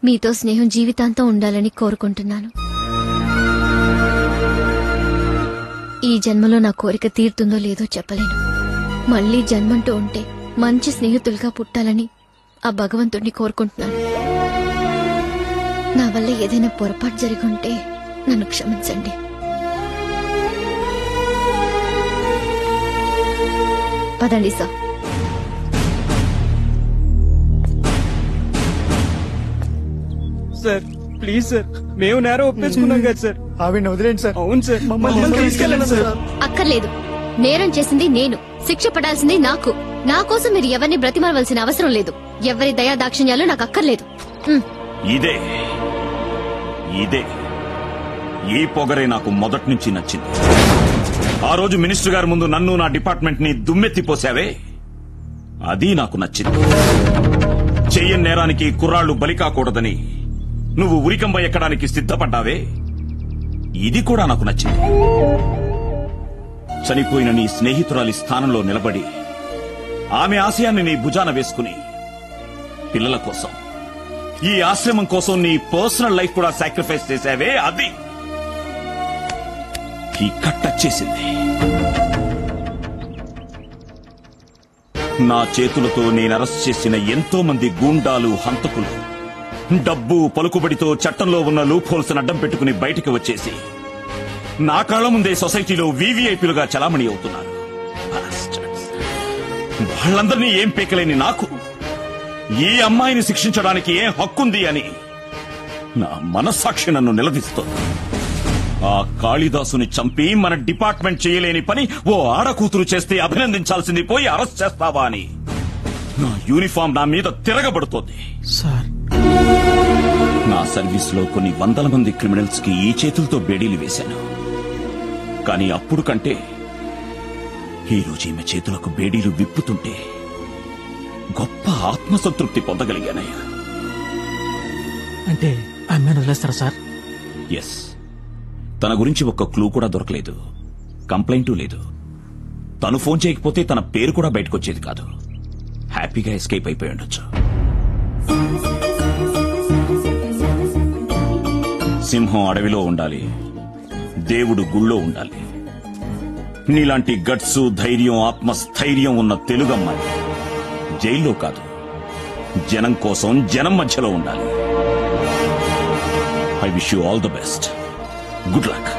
మీతో స్నేహం జీవితాంతం ఉండాలని కోరుకుంటున్నాను. ఈ జన్మలో నా కోరిక తీరుతుందో లేదో చెప్పలేను. మళ్లీ జన్మంటూ ఉంటే మంచి స్నేహితులుగా పుట్టాలని ఆ భగవంతుడిని కోరుకుంటున్నాను. నా వల్ల ఏదైనా పొరపాటు జరిగి ఉంటే నన్ను క్షమించండి. పదండి సార్. సార్ ప్లీజ్ సార్, మేము నేరం ఒప్పేసుకున్నాం కదా సార్. ఆవిడ వదిలేండి సార్. అవును సార్, మమ్మల్ని తీసుకెళ్ళండి సార్. అక్కర్లేదు. నేరం చేసింది నేను, శిక్ష పడాల్సింది నాకు. నా కోసం మీరు ఎవరిని బ్రతిమాలవలసిన అవసరం లేదు. ఎవరి దయా దాక్షిణ్యాలు నాకు అక్కర్లేదు. ఇదే ఇదే ఈ పొగరే నాకు మొదటి నుంచి నచ్చింది. ఆ రోజు మినిస్టర్ గారి ముందు నన్ను నా డిపార్ట్మెంట్ ని దుమ్మెత్తిపోసావే, అది నాకు నచ్చింది. చెయ్యని నేరానికి కుర్రాళ్లు బలి కాకూడదని నువ్వు ఉరికంబ ఎక్కడానికి సిద్ధపడ్డావే, ఇది కూడా నాకు నచ్చింది. చనిపోయిన నీ స్నేహితురాలి స్థానంలో నిలబడి ఆమె ఆశయాన్ని నీ భుజాన వేసుకుని పిల్లల కోసం, ఈ ఆశ్రమం కోసం నీ పర్సనల్ లైఫ్ కూడా సాక్రిఫైస్ చేశావే, అది ఈ కట్టచ్చేసింది. నా చేతులతో నేను అరెస్ట్ చేసిన ఎంతో మంది గూండాలు, హంతకులు డబ్బు పలుకుబడితో చట్టంలో ఉన్న లూప్ హోల్స్ అడ్డం పెట్టుకుని బయటికి వచ్చేసి నా కళ్ల ముందే సొసైటీలో వీవీఐపీలుగా చలామణి అవుతున్నారు. వాళ్ళందరినీ ఏం పీకలేని నాకు ఈ అమ్మాయిని శిక్షించడానికి ఏం హక్కుంది అని నా మనస్సాక్షి నన్ను నిలదీస్తోంది. ఆ కాళిదాసుని చంపి మన డిపార్ట్మెంట్ చేయలేని పని ఓ ఆడకూతురు చేస్తే అభినందించాల్సింది పోయి అరెస్ట్ చేస్తావా అని నా యూనిఫామ్ నా మీద తిరగబడుతోంది. నా సర్వీస్ లో కొన్ని వందల మంది క్రిమినల్స్ కి ఈ చేతులతో బేడీలు వేశాను. కానీ అప్పుడు కంటే ఈరోజు ఈమె చేతులకు బేడీలు విప్పుతుంటే గొప్ప ఆత్మసంతృప్తి పొందగలిగానయ్యా. అంటే అమ్మాయిని వదిలేస్తారా సార్? ఎస్. తన గురించి ఒక్క క్లూ కూడా దొరకలేదు, కంప్లైంటూ లేదు. తను ఫోన్ చేయకపోతే తన పేరు కూడా బయటకొచ్చేది కాదు. హ్యాపీగా ఎస్కేప్ అయిపోయి ఉండొచ్చు. సింహం అడవిలో ఉండాలి, దేవుడు గుళ్ళో ఉండాలి. నీలాంటి గట్స్, ధైర్యం, ఆత్మస్థైర్యం ఉన్న తెలుగమ్మాయి జైల్లో కాదు, జనం కోసం జనం మధ్యలో ఉండాలి. I wish you all the best. Good luck.